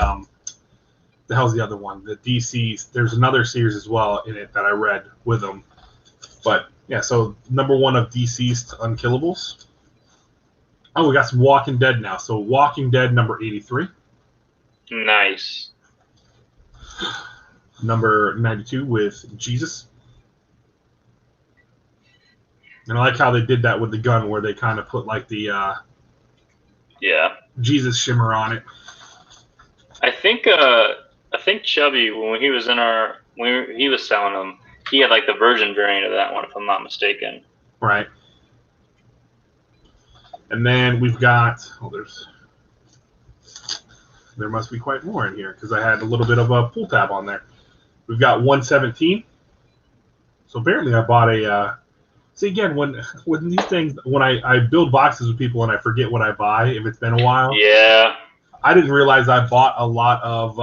hell's the other one? The Deceased. There's another series as well in it that I read with them. But yeah, so number 1 of Deceased Unkillables. Oh, we got some Walking Dead now. So Walking Dead number 83. Nice. Number 92 with Jesus. And I like how they did that with the gun, where they kind of put like the Jesus shimmer on it. I think Chubby, when he was he was selling them, he had like the version variant of that one, if I'm not mistaken. Right. And then we've got there must be quite more in here because I had a little bit of a pull tab on there. We've got 117. So apparently I bought a. See, again, when these things, when I build boxes with people and I forget what I buy if it's been a while. Yeah. I didn't realize I bought a lot of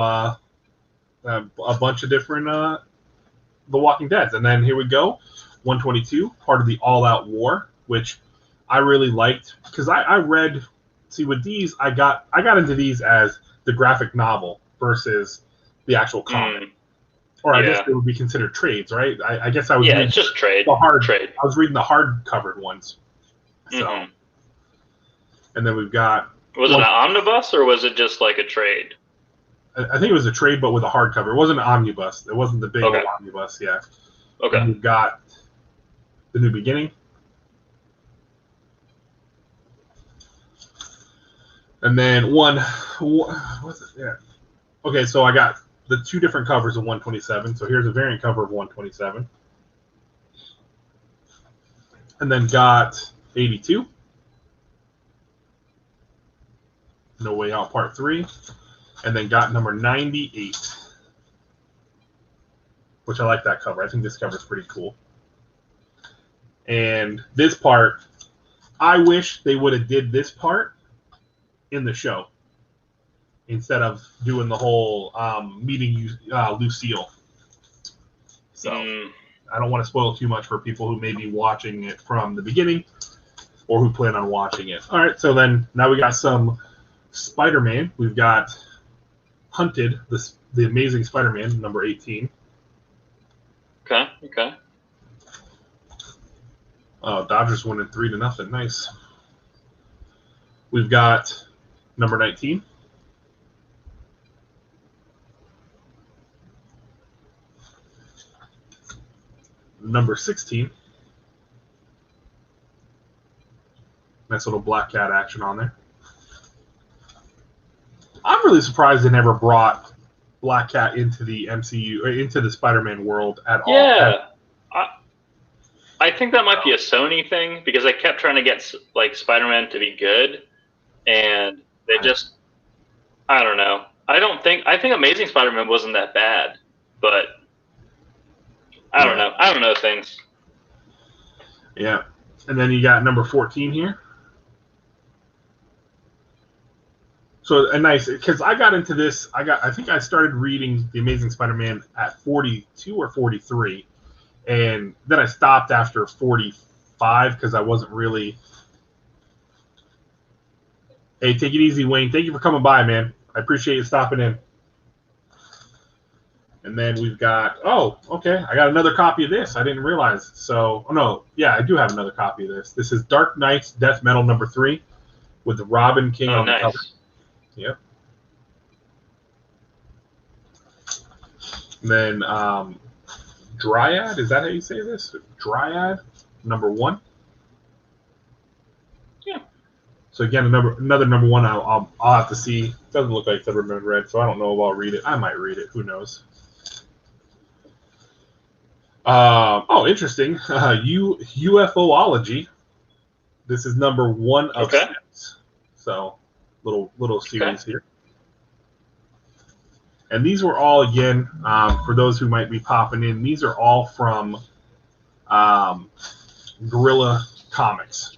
a bunch of different The Walking Deads, and then here we go, 122, part of the All Out War, which I really liked because I read. See, with these, I got into these as the graphic novel versus the actual comic. Or I guess they would be considered trades, right? I guess I was reading it's just trade. Trade. I was reading the hard-covered ones. So, and then we've got. Was it an omnibus or was it just like a trade? I think it was a trade, but with a hardcover. It wasn't an omnibus. It wasn't the big old omnibus. Yeah. Okay. And we've got The New Beginning. And then what's it? Yeah. Okay, so I got the 2 different covers of 127. So here's a variant cover of 127. And then got 82. No Way Out Part 3. And then got number 98. Which I like that cover. I think this cover is pretty cool. And this part, I wish they would have did this part in the show instead of doing the whole meeting Lucille. So I don't want to spoil too much for people who may be watching it from the beginning or who plan on watching it. All right, so then now we got some Spider-Man. We've got Hunted, the Amazing Spider-Man, number 18. Okay. Oh, Dodgers winning 3-0. Nice. We've got number 19. Number 16. Nice little Black Cat action on there. I'm really surprised they never brought Black Cat into the MCU or into the Spider-Man world at all. Yeah, I think that might be a Sony thing because they kept trying to get like Spider-Man to be good, and they just, I don't know. I think Amazing Spider-Man wasn't that bad, but I don't know. I don't know things. Yeah, and then you got number 14 here. So a nice, because I got into this. I think I started reading the Amazing Spider-Man at 42 or 43, and then I stopped after 45 because I wasn't really. Hey, take it easy, Wayne. Thank you for coming by, man. I appreciate you stopping in. And then we've got, oh, okay, I got another copy of this. I didn't realize. So, oh no, yeah, I do have another copy of this. This is Dark Knight's Death Metal number 3 with the Robin King on the cover. Yep. And then Dryad, is that how you say this? Dryad, number 1. Yeah. So again, another number 1. I'll have to see. It doesn't look like it's ever been read, so I don't know if I'll read it. I might read it. Who knows? Oh, interesting. UFOlogy. This is number 1 of 6. So little series here. And these were all, again, for those who might be popping in, these are all from Gorilla Comics.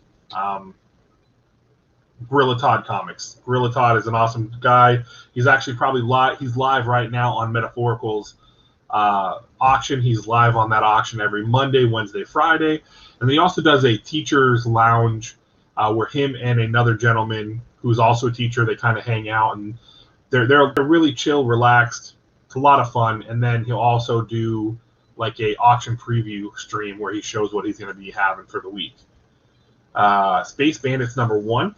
Gorilla Todd Comics. Gorilla Todd is an awesome guy. He's actually probably live. He's live right now on Metaphorical's auction. He's live on that auction every Monday, Wednesday, Friday. And he also does a teacher's lounge where him and another gentleman who's also a teacher, they kind of hang out, and they're really chill, relaxed. It's a lot of fun. And then he'll also do like a auction preview stream where he shows what he's going to be having for the week. Space Bandits number 1.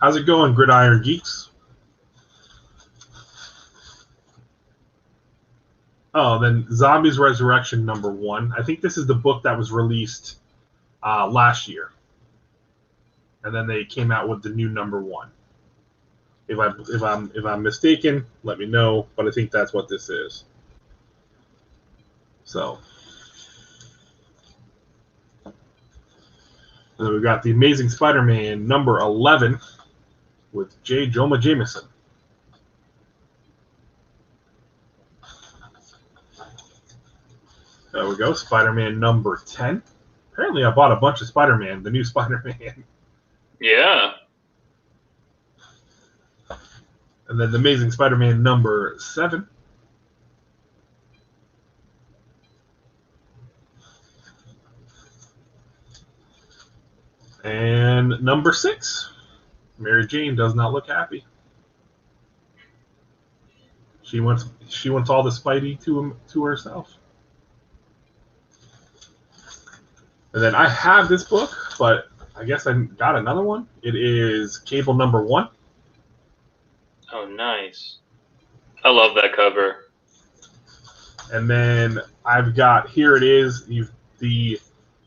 How's it going, Gridiron Geeks? Oh, then Zombies Resurrection number 1. I think this is the book that was released last year, and then they came out with the new number 1. If I'm mistaken, let me know. But I think that's what this is. So, and then we've got the Amazing Spider-Man number 11 with J. Jonah Jameson. There we go. Spider-Man number 10. Apparently, I bought a bunch of Spider-Man, the new Spider-Man. Yeah. And then the Amazing Spider-Man number 7. And number 6. Mary Jane does not look happy. She wants all the Spidey to herself. And then I have this book, but I guess I got another one. It is Cable number 1. Oh, nice. I love that cover. And then I've got, here it is, the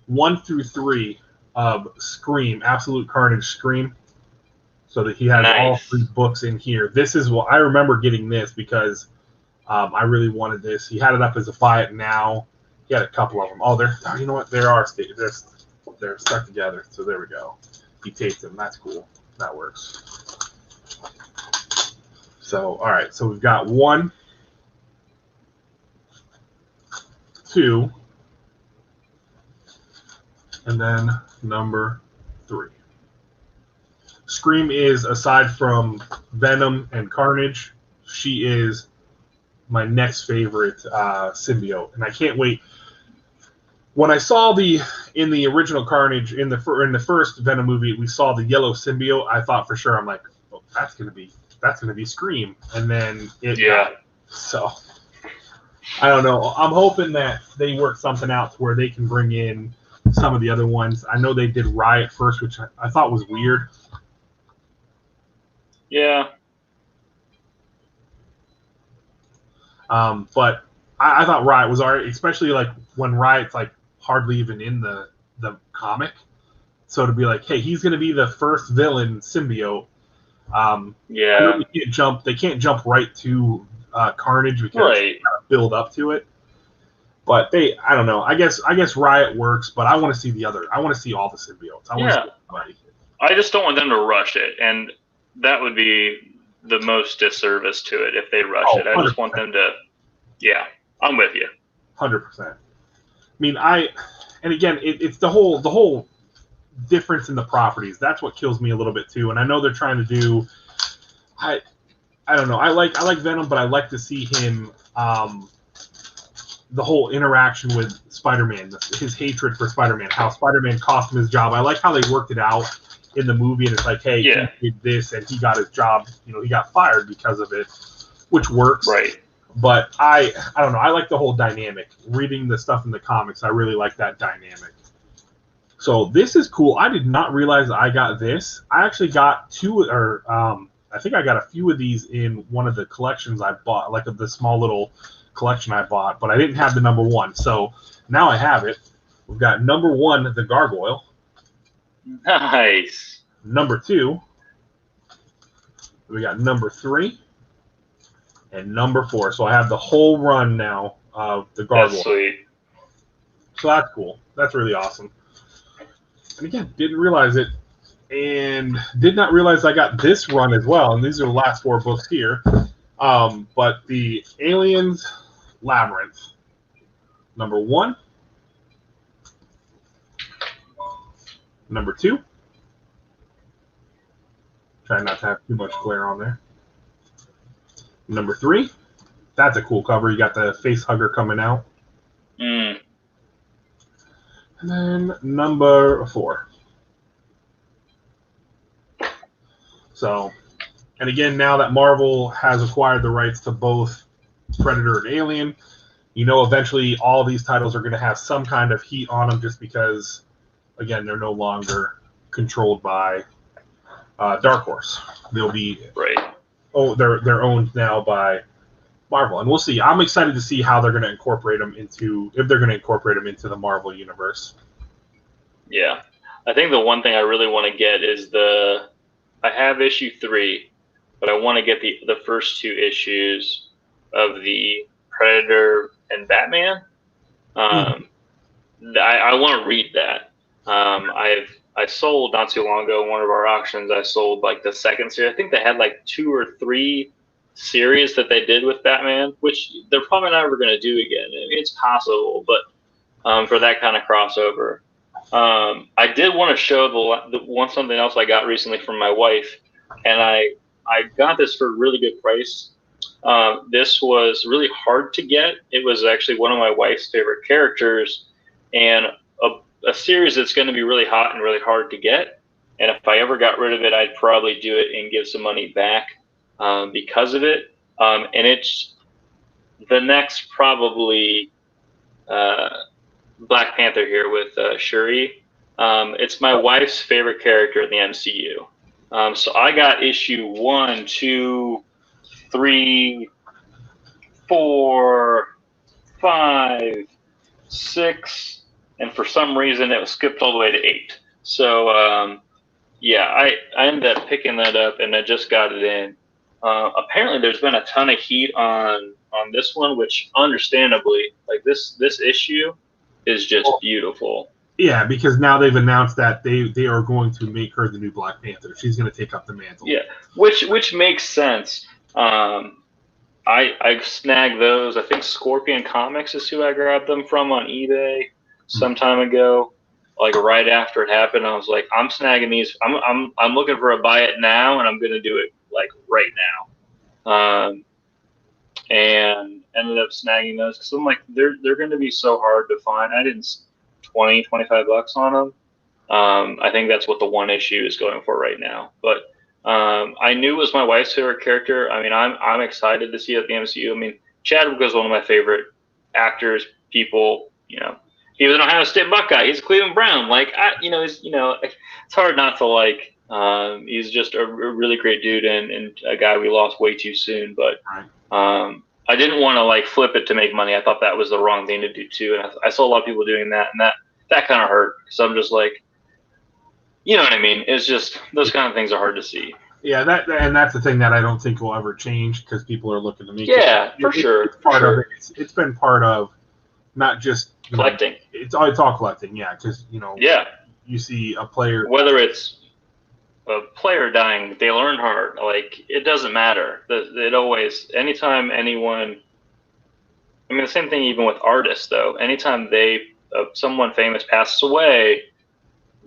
1 through 3 of Scream, Absolute Carnage Scream. So that he has all 3 books in here. This is what I remember getting this because I really wanted this. He had it up as a buy it now. He had a couple of them. Oh, you know what? They're stuck together. So there we go. He taped them. That's cool. That works. So, all right. So we've got 1, 2, and then number 3. Scream is, aside from Venom and Carnage, she is my next favorite symbiote, and I can't wait. When I saw in the original Carnage, in the first Venom movie, we saw the yellow symbiote. I thought for sure, I'm like, oh, that's gonna be Scream, and then it. Yeah. So I don't know. I'm hoping that they work something out to where they can bring in some of the other ones. I know they did Riot first, which I thought was weird. Yeah. But I thought Riot was alright, especially like when Riot's like hardly even in the comic. So to be like, hey, he's going to be the first villain symbiote. Yeah. I know they can't jump right to Carnage because they gotta build up to it. But I don't know. I guess Riot works, but I want to see the other. I want to see all the symbiotes. I want to see everybody. I just don't want them to rush it, and that would be the most disservice to it if they rush it. I just want them to. Yeah, I'm with you. 100%. I mean, and again, it's the whole difference in the properties. That's what kills me a little bit too. And I know they're trying to do. I don't know. I like Venom, but I like to see him. The whole interaction with Spider-Man, his hatred for Spider-Man, how Spider-Man cost him his job. I like how they worked it out in the movie, and it's like, hey, he did this, and he got his job. He got fired because of it, which works. Right. But I don't know. I like the whole dynamic. Reading the stuff in the comics, I really like that dynamic. So this is cool. I did not realize I got this. I actually got I think I got a few of these in one of the collections I bought, like of the small little collection I bought, but I didn't have the number 1. So now I have it. We've got number 1, the Gargoyle. Nice. Number 2, we got number 3, and number 4. So I have the whole run now of the Gargoyle. That's sweet. So that's cool. That's really awesome. And again, didn't realize it, and did not realize I got this run as well. And these are the last 4 books here. But the Aliens Labyrinth, number 1, number 2. Try not to have too much glare on there. Number 3, that's a cool cover. You got the face hugger coming out. Mm. And then number 4. So, and again, now that Marvel has acquired the rights to both Predator and Alien, eventually all these titles are going to have some kind of heat on them just because, again, they're no longer controlled by Dark Horse. They'll be they're owned now by Marvel, and we'll see. I'm excited to see how they're going to incorporate them into the Marvel universe. Yeah, I think the one thing I really want to get is I have issue 3, but I want to get the first 2 issues of the Predator and Batman. I want to read that. I sold not too long ago, one of our auctions, I sold like the second series. I think they had like 2 or 3 series that they did with Batman, which they're probably never going to do again. I mean, it's possible, but for that kind of crossover. I did want to show something else I got recently from my wife, and I got this for a really good price. This was really hard to get. It was actually one of my wife's favorite characters, and a series that's going to be really hot and really hard to get. And if I ever got rid of it, I'd probably do it and give some money back because of it. And it's the next probably Black Panther here with Shuri. It's my wife's favorite character in the MCU. So I got issue 1, 2, 3, 4, 5, 6, and for some reason it was skipped all the way to 8. So I ended up picking that up, and I just got it in. Apparently there's been a ton of heat on this one, which understandably, like this issue is just beautiful. Yeah, because now they've announced that they are going to make her the new Black Panther. She's going to take up the mantle. Yeah, which makes sense. I snagged those. I think Scorpion Comics is who I grabbed them from on eBay some time ago. Like right after it happened, I was like, I'm snagging these. I'm looking for a buy it now, and I'm going to do it like right now. And ended up snagging those because I'm like, they're going to be so hard to find. I didn't $20-$25 on them. I think that's what the one issue is going for right now. But I knew it was my wife's favorite character. I mean, I'm excited to see it at the MCU. I mean, Chadwick was one of my favorite actors, people, he was an Ohio State Buckeye. He's a Cleveland Brown. Like, it's hard not to like. He's just a really great dude and a guy we lost way too soon. But I didn't want to like flip it to make money. I thought that was the wrong thing to do too. And I saw a lot of people doing that, and that kind of hurt. So I'm just like, you know what I mean? It's just those kind of things are hard to see. Yeah, that's the thing that I don't think will ever change because people are looking to make. Yeah, for sure. It's part of it. It's been part of not just collecting. It's all collecting. Yeah, because Yeah. You see a player, whether it's a player dying, Dale Earnhardt, like it doesn't matter. It always, anytime anyone. I mean, the same thing even with artists though. Anytime someone famous passes away,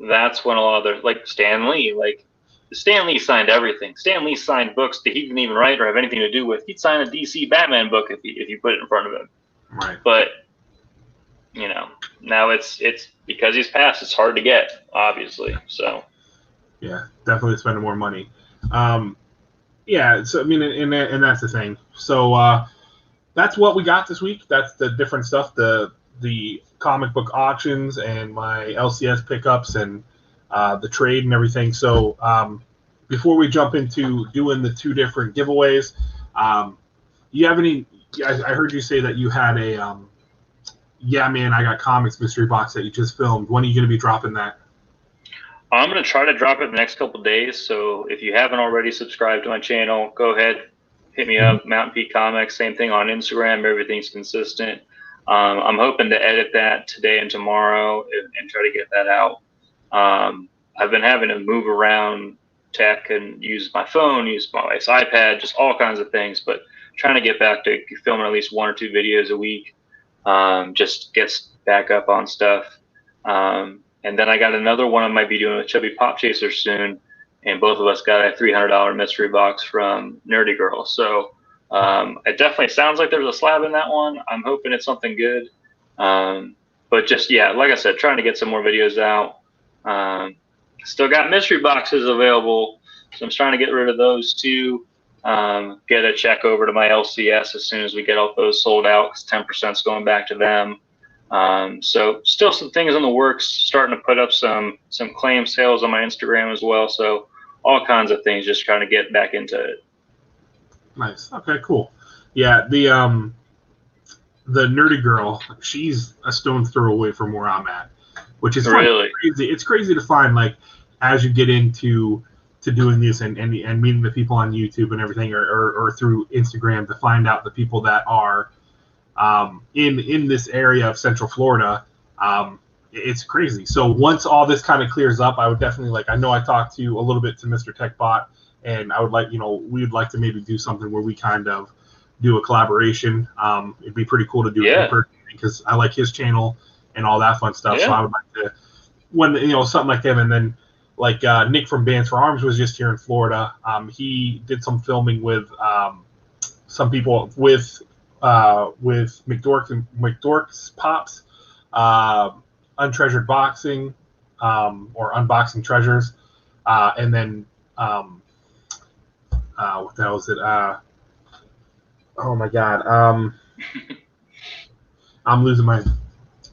that's when a lot of their like Stan Lee, like. Stan Lee signed everything. Stan Lee signed books that he didn't even write or have anything to do with. He'd sign a DC Batman book if you put it in front of him. Right. But now it's because he's passed. It's hard to get, obviously. So. Yeah, definitely spending more money. Yeah. So I mean, and that's the thing. So that's what we got this week. That's the different stuff. The comic book auctions and my LCS pickups and. The trade and everything. So before we jump into doing the two different giveaways, you have any? I heard you say that you had a yeah, man, I got comics mystery box that you just filmed. When are you going to be dropping that? I'm going to try to drop it the next couple of days. So if you haven't already subscribed to my channel, go ahead, hit me up. Mountain Peak Comics, same thing on Instagram. Everything's consistent. I'm hoping to edit that today and tomorrow and try to get that out. I've been having to move around tech and use my phone, use my wife's iPad, just all kinds of things, but trying to get back to filming at least 1 or 2 videos a week, just gets back up on stuff. And then I got another one I might be doing with Chubby Pop Chaser soon, and both of us got a $300 mystery box from Nerdy Girl. So it definitely sounds like there's a slab in that one. I'm hoping it's something good. But just, yeah, like I said, trying to get some more videos out. Still got mystery boxes available, so I'm trying to get rid of those too. Get a check over to my LCS as soon as we get all those sold out, because 10% is going back to them. So still some things in the works, starting to put up some claim sales on my Instagram as well. So all kinds of things, just trying to get back into it. Nice. Okay, cool. Yeah, the Nerdy Girl, she's a stone's throw away from where I'm at. Which is really crazy. It's crazy to find, like, as you get into doing this and meeting the people on YouTube and everything, or through Instagram, to find out the people that are in this area of Central Florida. It's crazy. So once all this kind of clears up, I would definitely I know I talked to a little bit to Mr. TechBot, and I would we'd like to maybe do something where we kind of do a collaboration. It'd be pretty cool to do it in person because I like his channel and all that fun stuff. Yeah. So I would like to, when something like him, and then like Nick from Bands for Arms was just here in Florida. He did some filming with some people with McDork's Pops, Untreasured Boxing, or Unboxing Treasures, and then what the hell is it? Oh my God, I'm losing my.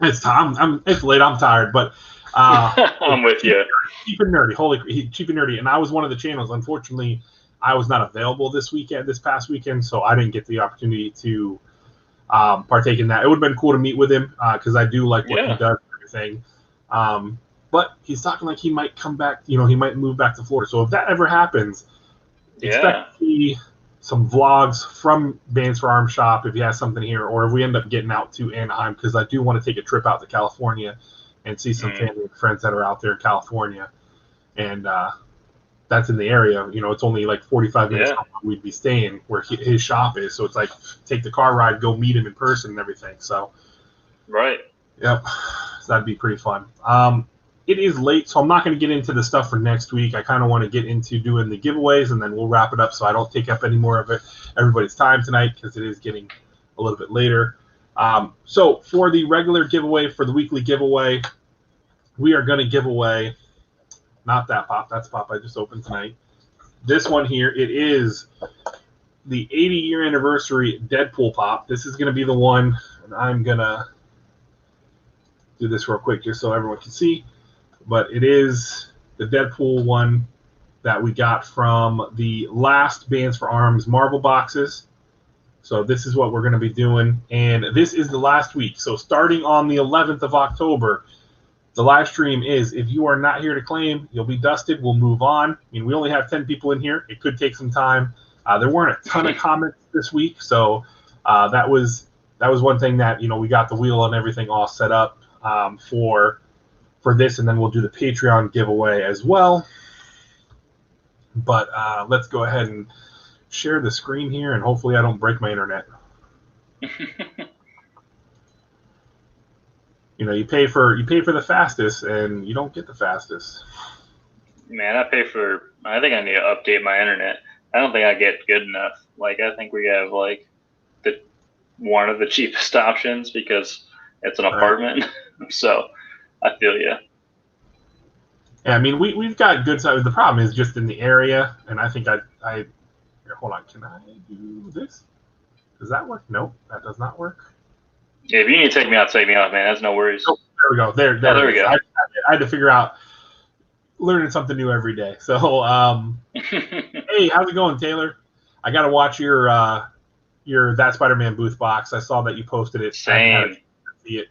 It's time. It's late. I'm tired, but I'm with you. Cheap and Nerdy, Cheap and Nerdy, and I was one of the channels. Unfortunately, I was not available this past weekend, so I didn't get the opportunity to partake in that. It would have been cool to meet with him because I do like what he does and everything. But he's talking like he might come back. He might move back to Florida. So if that ever happens, expect to see some vlogs from Bands for Arms Shop if he has something here, or if we end up getting out to Anaheim, because I do want to take a trip out to California and see some family and friends that are out there in California. And that's in the area. It's only like 45 minutes from where we'd be staying, where his shop is. So it's like take the car ride, go meet him in person and everything. So, right. Yep. So that'd be pretty fun. It is late, so I'm not going to get into the stuff for next week. I kind of want to get into doing the giveaways, and then we'll wrap it up so I don't take up any more of everybody's time tonight, because it is getting a little bit later. So for the regular giveaway, for the weekly giveaway, we are going to give away, not that pop, that's pop I just opened tonight. This one here, it is the 80-year anniversary Deadpool pop. This is going to be the one And I'm going to do this real quick just so everyone can see. But it is the Deadpool one that we got from the last Bands for Arms Marvel boxes. So this is what we're going to be doing. And this is the last week. So starting on the 11th of October, the live stream is, if you are not here to claim, you'll be dusted. We'll move on. I mean, we only have 10 people in here. It could take some time. There weren't a ton of comments this week. So that was one thing that, we got the wheel and everything all set up for this. And then we'll do the Patreon giveaway as well. But let's go ahead and share the screen here, and hopefully I don't break my internet. You pay for the fastest, and you don't get the fastest. Man, I think I need to update my internet. I don't think I get good enough. Like, I think we have one of the cheapest options because it's an apartment. So I feel you. Yeah, I mean, we've got good size. The problem is just in the area, and I think here, hold on. Can I do this? Does that work? Nope, that does not work. Yeah, if you need to take me out, man. That's no worries. Oh, there we go. There we go. I had to figure out learning something new every day. So, hey, how's it going, Taylor? I got to watch your That Spider-Man booth box. I saw that you posted it. Same. See it.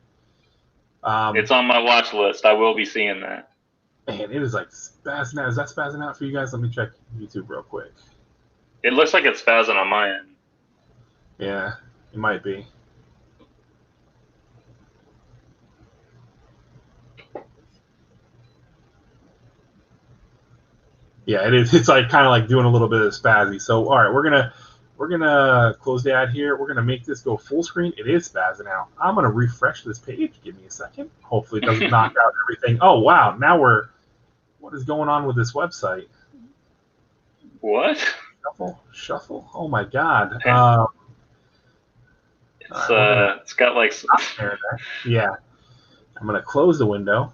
It's on my watch list. I will be seeing that. Man, it is like spazzing out. Is that spazzing out for you guys? Let me check YouTube real quick. It looks like it's spazzing on my end. Yeah, it might be. Yeah, it is. It's like kind of like doing a little bit of spazzy. So, all right, we're gonna close the ad here. We're gonna make this go full screen. It is spazzing out. I'm gonna refresh this page. Give me a second. Hopefully, it doesn't knock out everything. Oh wow! Now what is going on with this website? What? Shuffle. Oh my God. It's got like. Yeah. I'm gonna close the window.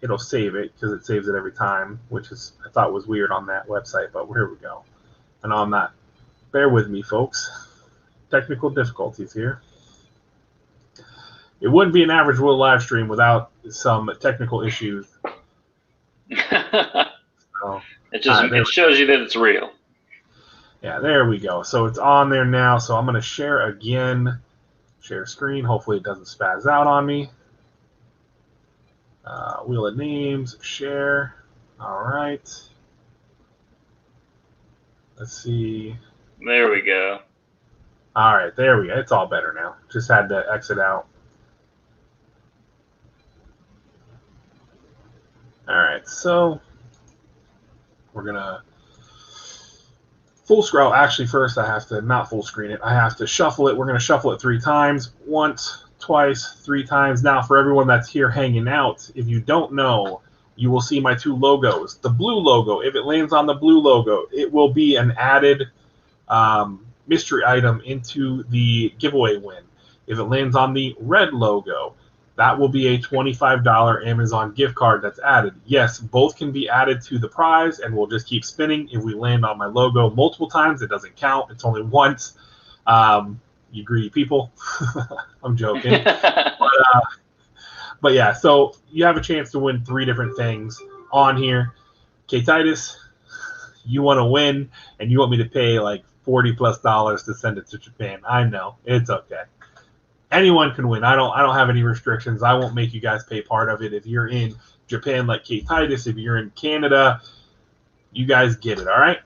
It'll save it because it saves it every time, which I thought was weird on that website. But here we go. I know I'm not. Bear with me, folks. Technical difficulties here. It wouldn't be an average Will live stream without some technical issues. So, it shows you that it's real. Yeah, there we go. So it's on there now. So I'm going to share again. Share screen. Hopefully it doesn't spaz out on me. Wheel of names. Share. All right. Let's see. There we go. All right, there we go. It's all better now. Just had to exit out. All right, so we're going to full scroll. Actually, first I have to not full screen it. I have to shuffle it. We're going to shuffle it 3 times. Once, twice, 3 times. Now, for everyone that's here hanging out, if you don't know, you will see my 2 logos. The blue logo, if it lands on the blue logo, it will be an added mystery item into the giveaway win. If it lands on the red logo, that will be a $25 Amazon gift card that's added. Yes, both can be added to the prize, and we'll just keep spinning. If we land on my logo multiple times, it doesn't count. It's only once. You greedy people. I'm joking. But yeah, so you have a chance to win 3 different things on here. K-Titus, you want to win, and you want me to pay like $40+ to send it to Japan. I know. It's okay. Anyone can win. I don't have any restrictions. I won't make you guys pay part of it. If you're in Japan like K-Titus, if you're in Canada, you guys get it, all right?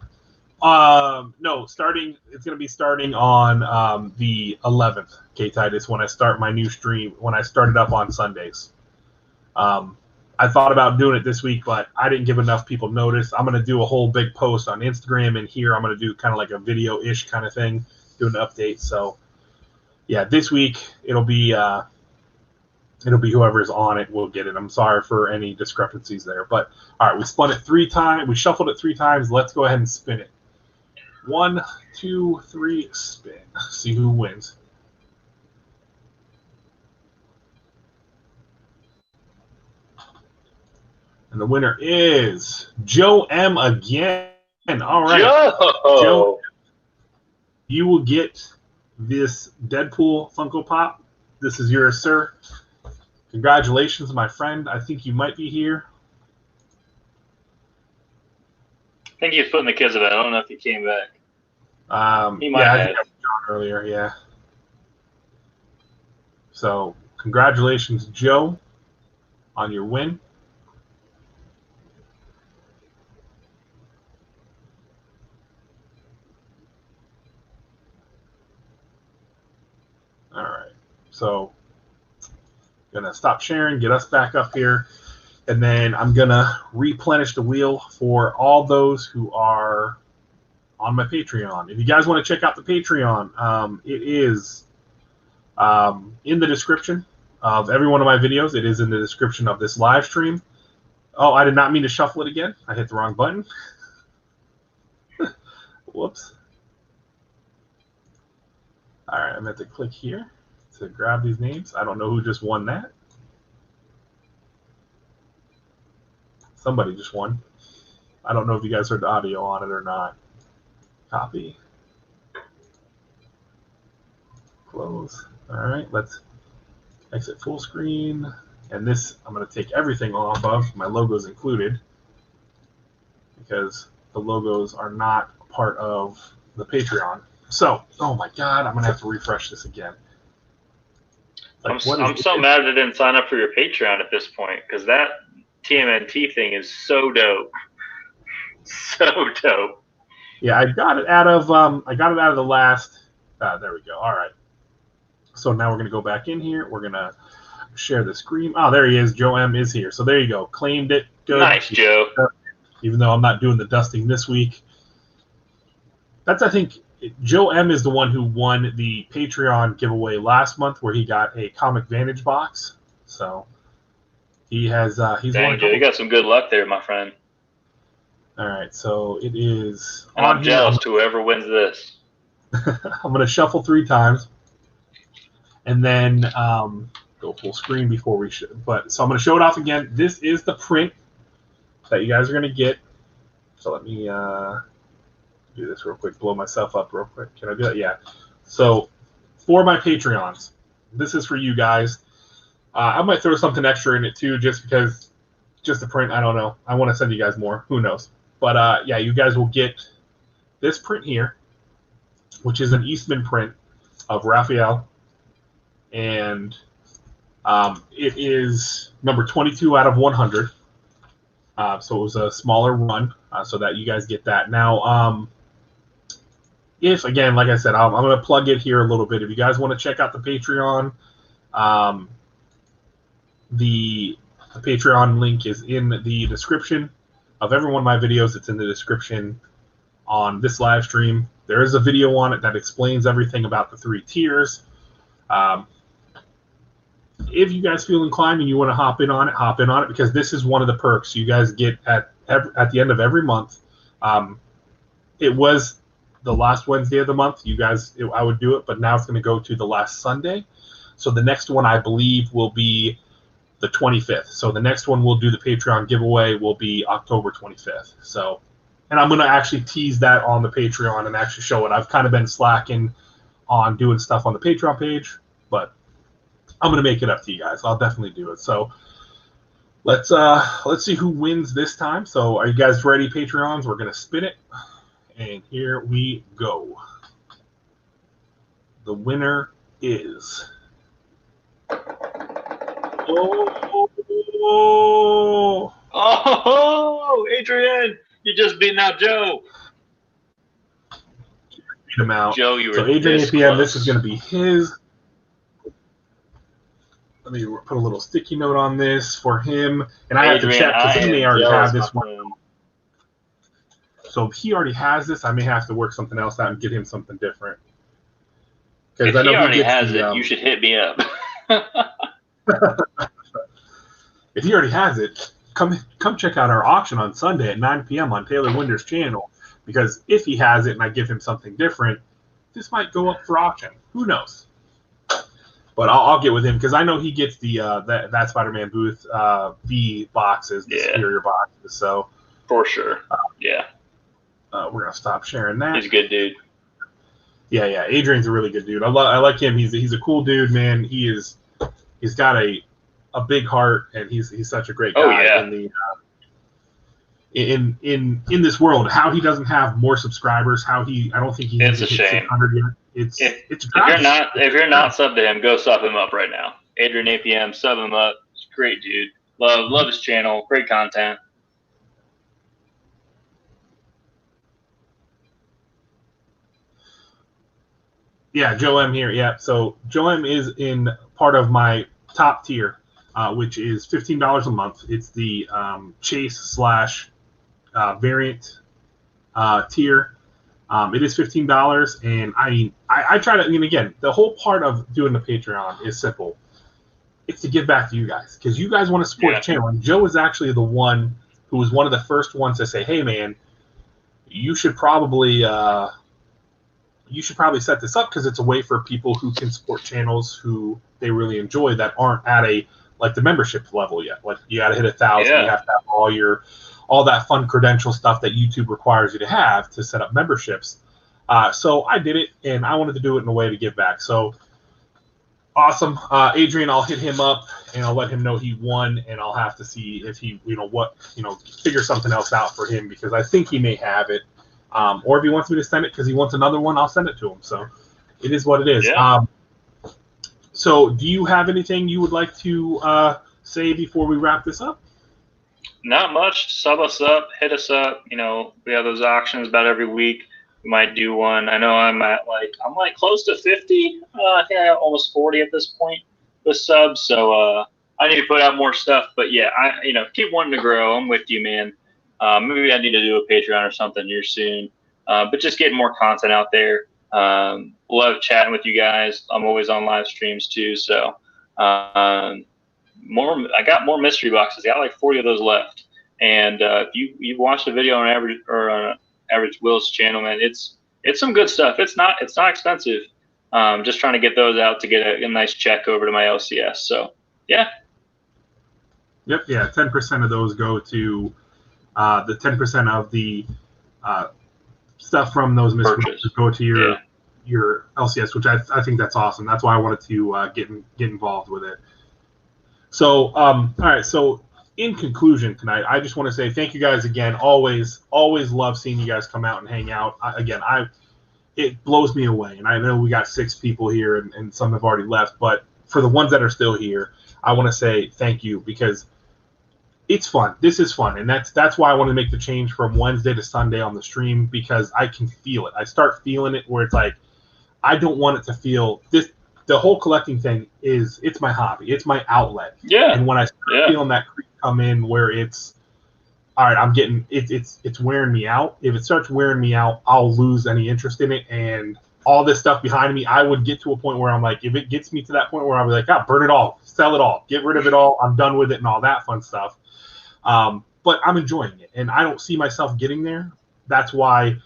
No, it's going to be starting on the 11th, K-Titus, when I start my new stream, when I start it up on Sundays. I thought about doing it this week, but I didn't give enough people notice. I'm going to do a whole big post on Instagram, and here I'm going to do kind of like a video-ish kind of thing, do an update. So, yeah, this week it'll be whoever's on it will get it. I'm sorry for any discrepancies there, but all right, we spun it 3 times. We shuffled it 3 times. Let's go ahead and spin it. 1, 2, 3, spin. See who wins. And the winner is Joe M again. All right. Joe, you will get this Deadpool Funko Pop this is yours, sir. Congratulations, my friend. I think you might be here. I think he was putting the kids to bed. I don't know if he came back. He might yeah, have. I think I was John earlier, yeah. So, congratulations, Joe, on your win. All right. So, going to stop sharing, get us back up here, and then I'm going to replenish the wheel for all those who are on my Patreon. If you guys want to check out the Patreon, it is in the description of every one of my videos. It is in the description of this live stream. Oh, I did not mean to shuffle it again. I hit the wrong button. Whoops. All right, I meant to click here to grab these names. I don't know who just won that. Somebody just won. I don't know if you guys heard the audio on it or not. Copy. Close. All right, let's exit full screen. And this, I'm going to take everything off of, my logos included, because the logos are not part of the Patreon. So, oh my God, I'm going to have to refresh this again. Like, I'm so mad I didn't sign up for your Patreon at this point, because that TMNT thing is so dope. So dope. Yeah, I got it out of the last. There we go. All right. So now we're going to go back in here. We're going to share the screen. Oh, there he is. Joe M is here. So there you go. Claimed it. Good. Nice, Joe. Even though I'm not doing the dusting this week. I think, Joe M is the one who won the Patreon giveaway last month where he got a Comic Vantage box. So he has, he's Dang, won. Joe, you got some good luck there, my friend. All right. So it is. And I'm jealous to whoever wins this. I'm going to shuffle 3 times. And then go full screen before we should. So I'm going to show it off again. This is the print that you guys are going to get. So let me do this real quick. Blow myself up real quick. Can I do that? Yeah. So for my Patreons, this is for you guys. I might throw something extra in it too, just because, just the print. I don't know. I want to send you guys more. Who knows? But yeah, you guys will get this print here, which is an Eastman print of Raphael. And it is number 22 out of 100. So it was a smaller run, so that you guys get that. Now, if, again, like I said, I'm going to plug it here a little bit. If you guys want to check out the Patreon, the Patreon link is in the description of every one of my videos. It's in the description on this live stream. There is a video on it that explains everything about the 3 tiers. If you guys feel inclined and you want to hop in on it, because this is one of the perks you guys get at the end of every month. It was the last Wednesday of the month. I would do it, but now it's going to go to the last Sunday. So the next one, I believe, will be the 25th. So the next one we'll do the Patreon giveaway will be October 25th. So, and I'm going to actually tease that on the Patreon and actually show it. I've kind of been slacking on doing stuff on the Patreon page, but I'm going to make it up to you guys. I'll definitely do it. So let's see who wins this time. So are you guys ready, Patreons? We're going to spin it. And here we go. The winner is... Oh, Adrian, you just beating out Joe. Beat him out. Joe, you were so Adrian this APM, close. This is going to be his. Let me put a little sticky note on this for him. And I have to check because he may already have this one. So if he already has this, I may have to work something else out and get him something different. If he already has it, you should hit me up. If he already has it, come check out our auction on Sunday at 9 p.m. on Taylor Winder's channel. Because if he has it and I give him something different, this might go up for auction. Who knows? But I'll get with him because I know he gets the that Spider-Man booth B boxes, the superior boxes. So for sure, yeah. We're gonna stop sharing that. He's a good dude. Yeah. Adrian's a really good dude. I like him. He's a cool dude, man. He's got a big heart, and he's such a great guy. Oh, yeah. In this world. How he doesn't have more subscribers, I don't think he's It's a shame. 600 yet. It's if you're not subbed to him, go sub him up right now. Adrian APM, sub him up. He's a great dude. Love his channel. Great content. Yeah, Joe M here. Yeah, so Joe M is in part of my top tier, which is $15 a month. It's the chase / variant tier. It is $15, and I try to. I mean, again, the whole part of doing the Patreon is simple. It's to give back to you guys because you guys want to support the channel. And Joe is actually the one who was one of the first ones to say, "Hey, man, you should probably set this up because it's a way for people who can support channels who they really enjoy that aren't at the membership level yet. Like you got to hit 1,000, you have to have all that fun credential stuff that YouTube requires you to have to set up memberships. So I did it, and I wanted to do it in a way to give back. So awesome, Adrian. I'll hit him up and I'll let him know he won, and I'll have to see if he, figure something else out for him because I think he may have it. Or if he wants me to send it because he wants another one, I'll send it to him. So it is what it is. Yeah. So do you have anything you would like to say before we wrap this up? Not much. Sub us up, hit us up. We have those auctions about every week. We might do one. I know I'm close to 50. I think I got almost 40 at this point with subs. So I need to put out more stuff. But yeah, I keep wanting to grow. I'm with you, man. Maybe I need to do a Patreon or something here soon. But just getting more content out there. Love chatting with you guys. I'm always on live streams too. So I got more mystery boxes. I got like 40 of those left. And if you've watched a video on Average Will's channel, man, it's some good stuff. It's not expensive. Just trying to get those out to get a nice check over to my LCS. So yeah. Yep. Yeah. 10% of those go to the 10% of the stuff from those mystery boxes go to your LCS, which I think that's awesome. That's why I wanted to get involved with it. So, all right. So, in conclusion tonight, I just want to say thank you guys again. Always love seeing you guys come out and hang out. It blows me away, and I know we got 6 people here, and some have already left. But for the ones that are still here, I want to say thank you because it's fun. This is fun, and that's why I want to make the change from Wednesday to Sunday on the stream because I can feel it. I start feeling it where it's like I don't want it to feel this. The whole collecting thing it's my hobby. It's my outlet. Yeah. And when I start feeling that creep come in where it's all right, I'm getting it's wearing me out. If it starts wearing me out, I'll lose any interest in it. And all this stuff behind me, I would get to a point where I'm like, if it gets me to that point where I'll be like, burn it all, sell it all, get rid of it all. I'm done with it and all that fun stuff. But I'm enjoying it, and I don't see myself getting there. That's why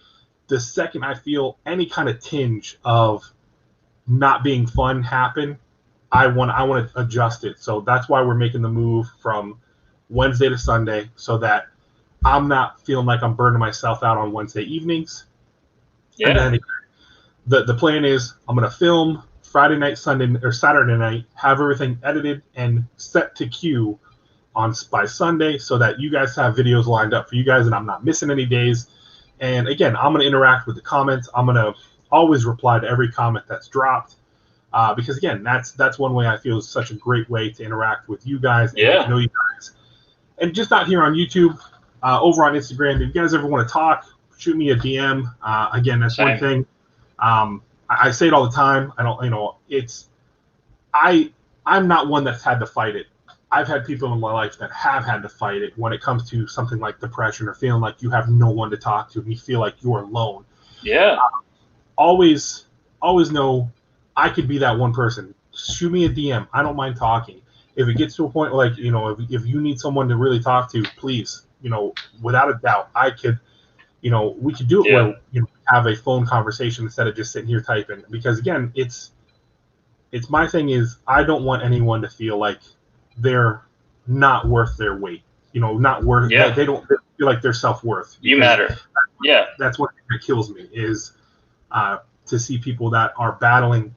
the second I feel any kind of tinge of not being fun happen, I want to adjust it. So that's why we're making the move from Wednesday to Sunday so that I'm not feeling like I'm burning myself out on Wednesday evenings. Yeah. And then the plan is I'm going to film Friday night, Sunday, or Saturday night, have everything edited and set to queue by Sunday so that you guys have videos lined up for you guys and I'm not missing any days. And again, I'm going to interact with the comments. I'm going to always reply to every comment that's dropped because again, that's one way I feel is such a great way to interact with you guys and get to know you guys. And just not here on YouTube, over on Instagram. If you guys ever want to talk, shoot me a DM. Again, that's one thing. I say it all the time. I don't, I'm not one that's had to fight it. I've had people in my life that have had to fight it when it comes to something like depression or feeling like you have no one to talk to and you feel like you're alone. Yeah. Always know I could be that one person. Shoot me a DM. I don't mind talking. If it gets to a point like, if you need someone to really talk to, please, without a doubt, I could, we could do it where, have a phone conversation instead of just sitting here typing. Because again, it's my thing is I don't want anyone to feel like they're not worth their weight, not worth. Yeah. They don't feel like their self-worth. You matter. Yeah. That's what kills me is to see people that are battling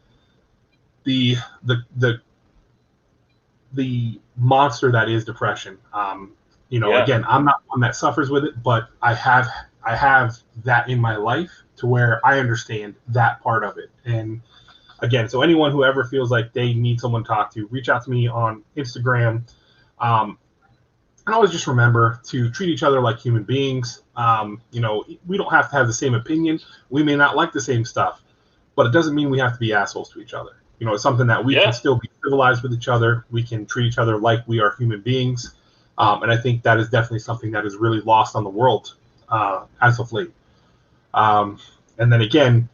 the monster that is depression. Again, I'm not one that suffers with it, but I have that in my life to where I understand that part of it. And again, so anyone who ever feels like they need someone to talk to, reach out to me on Instagram. And always just remember to treat each other like human beings. We don't have to have the same opinion. We may not like the same stuff, but it doesn't mean we have to be assholes to each other. It's something that we can still be civilized with each other. We can treat each other like we are human beings. And I think that is definitely something that is really lost on the world as of late. And then again,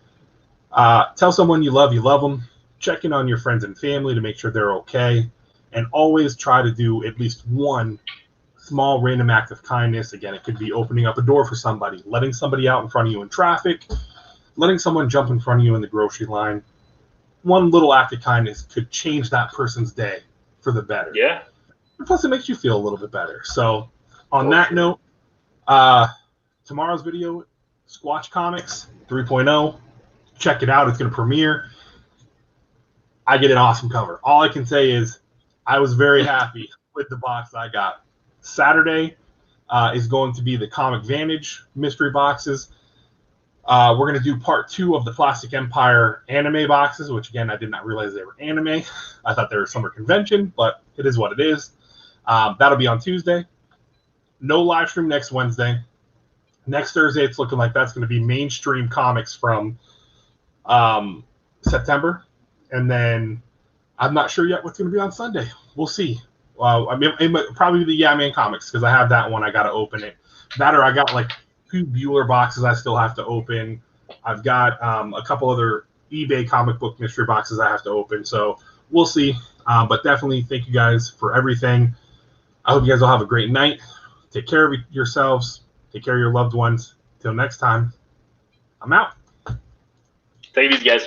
tell someone you love them. Check in on your friends and family to make sure they're okay. And always try to do at least one small random act of kindness. Again, it could be opening up a door for somebody, letting somebody out in front of you in traffic, letting someone jump in front of you in the grocery line. One little act of kindness could change that person's day for the better. Yeah. And plus, it makes you feel a little bit better. So on that note, tomorrow's video, Squatch Comics 3.0. Check it out. It's going to premiere. I get an awesome cover. All I can say is I was very happy with the box I got. Saturday is going to be the Comic Vantage mystery boxes. We're going to do part 2 of the Plastic Empire anime boxes, which, again, I did not realize they were anime. I thought they were summer convention, but it is what it is. That'll be on Tuesday. No live stream next Wednesday. Next Thursday, it's looking like that's going to be mainstream comics from September. And then I'm not sure yet what's going to be on Sunday. We'll see. It might probably be the Yeah Man comics because I have that one. I got to open it. That or I got like 2 Bueller boxes I still have to open. I've got a couple other eBay comic book mystery boxes I have to open. So we'll see. But definitely thank you guys for everything. I hope you guys all have a great night. Take care of yourselves. Take care of your loved ones. Till next time, I'm out. Take it easy, guys.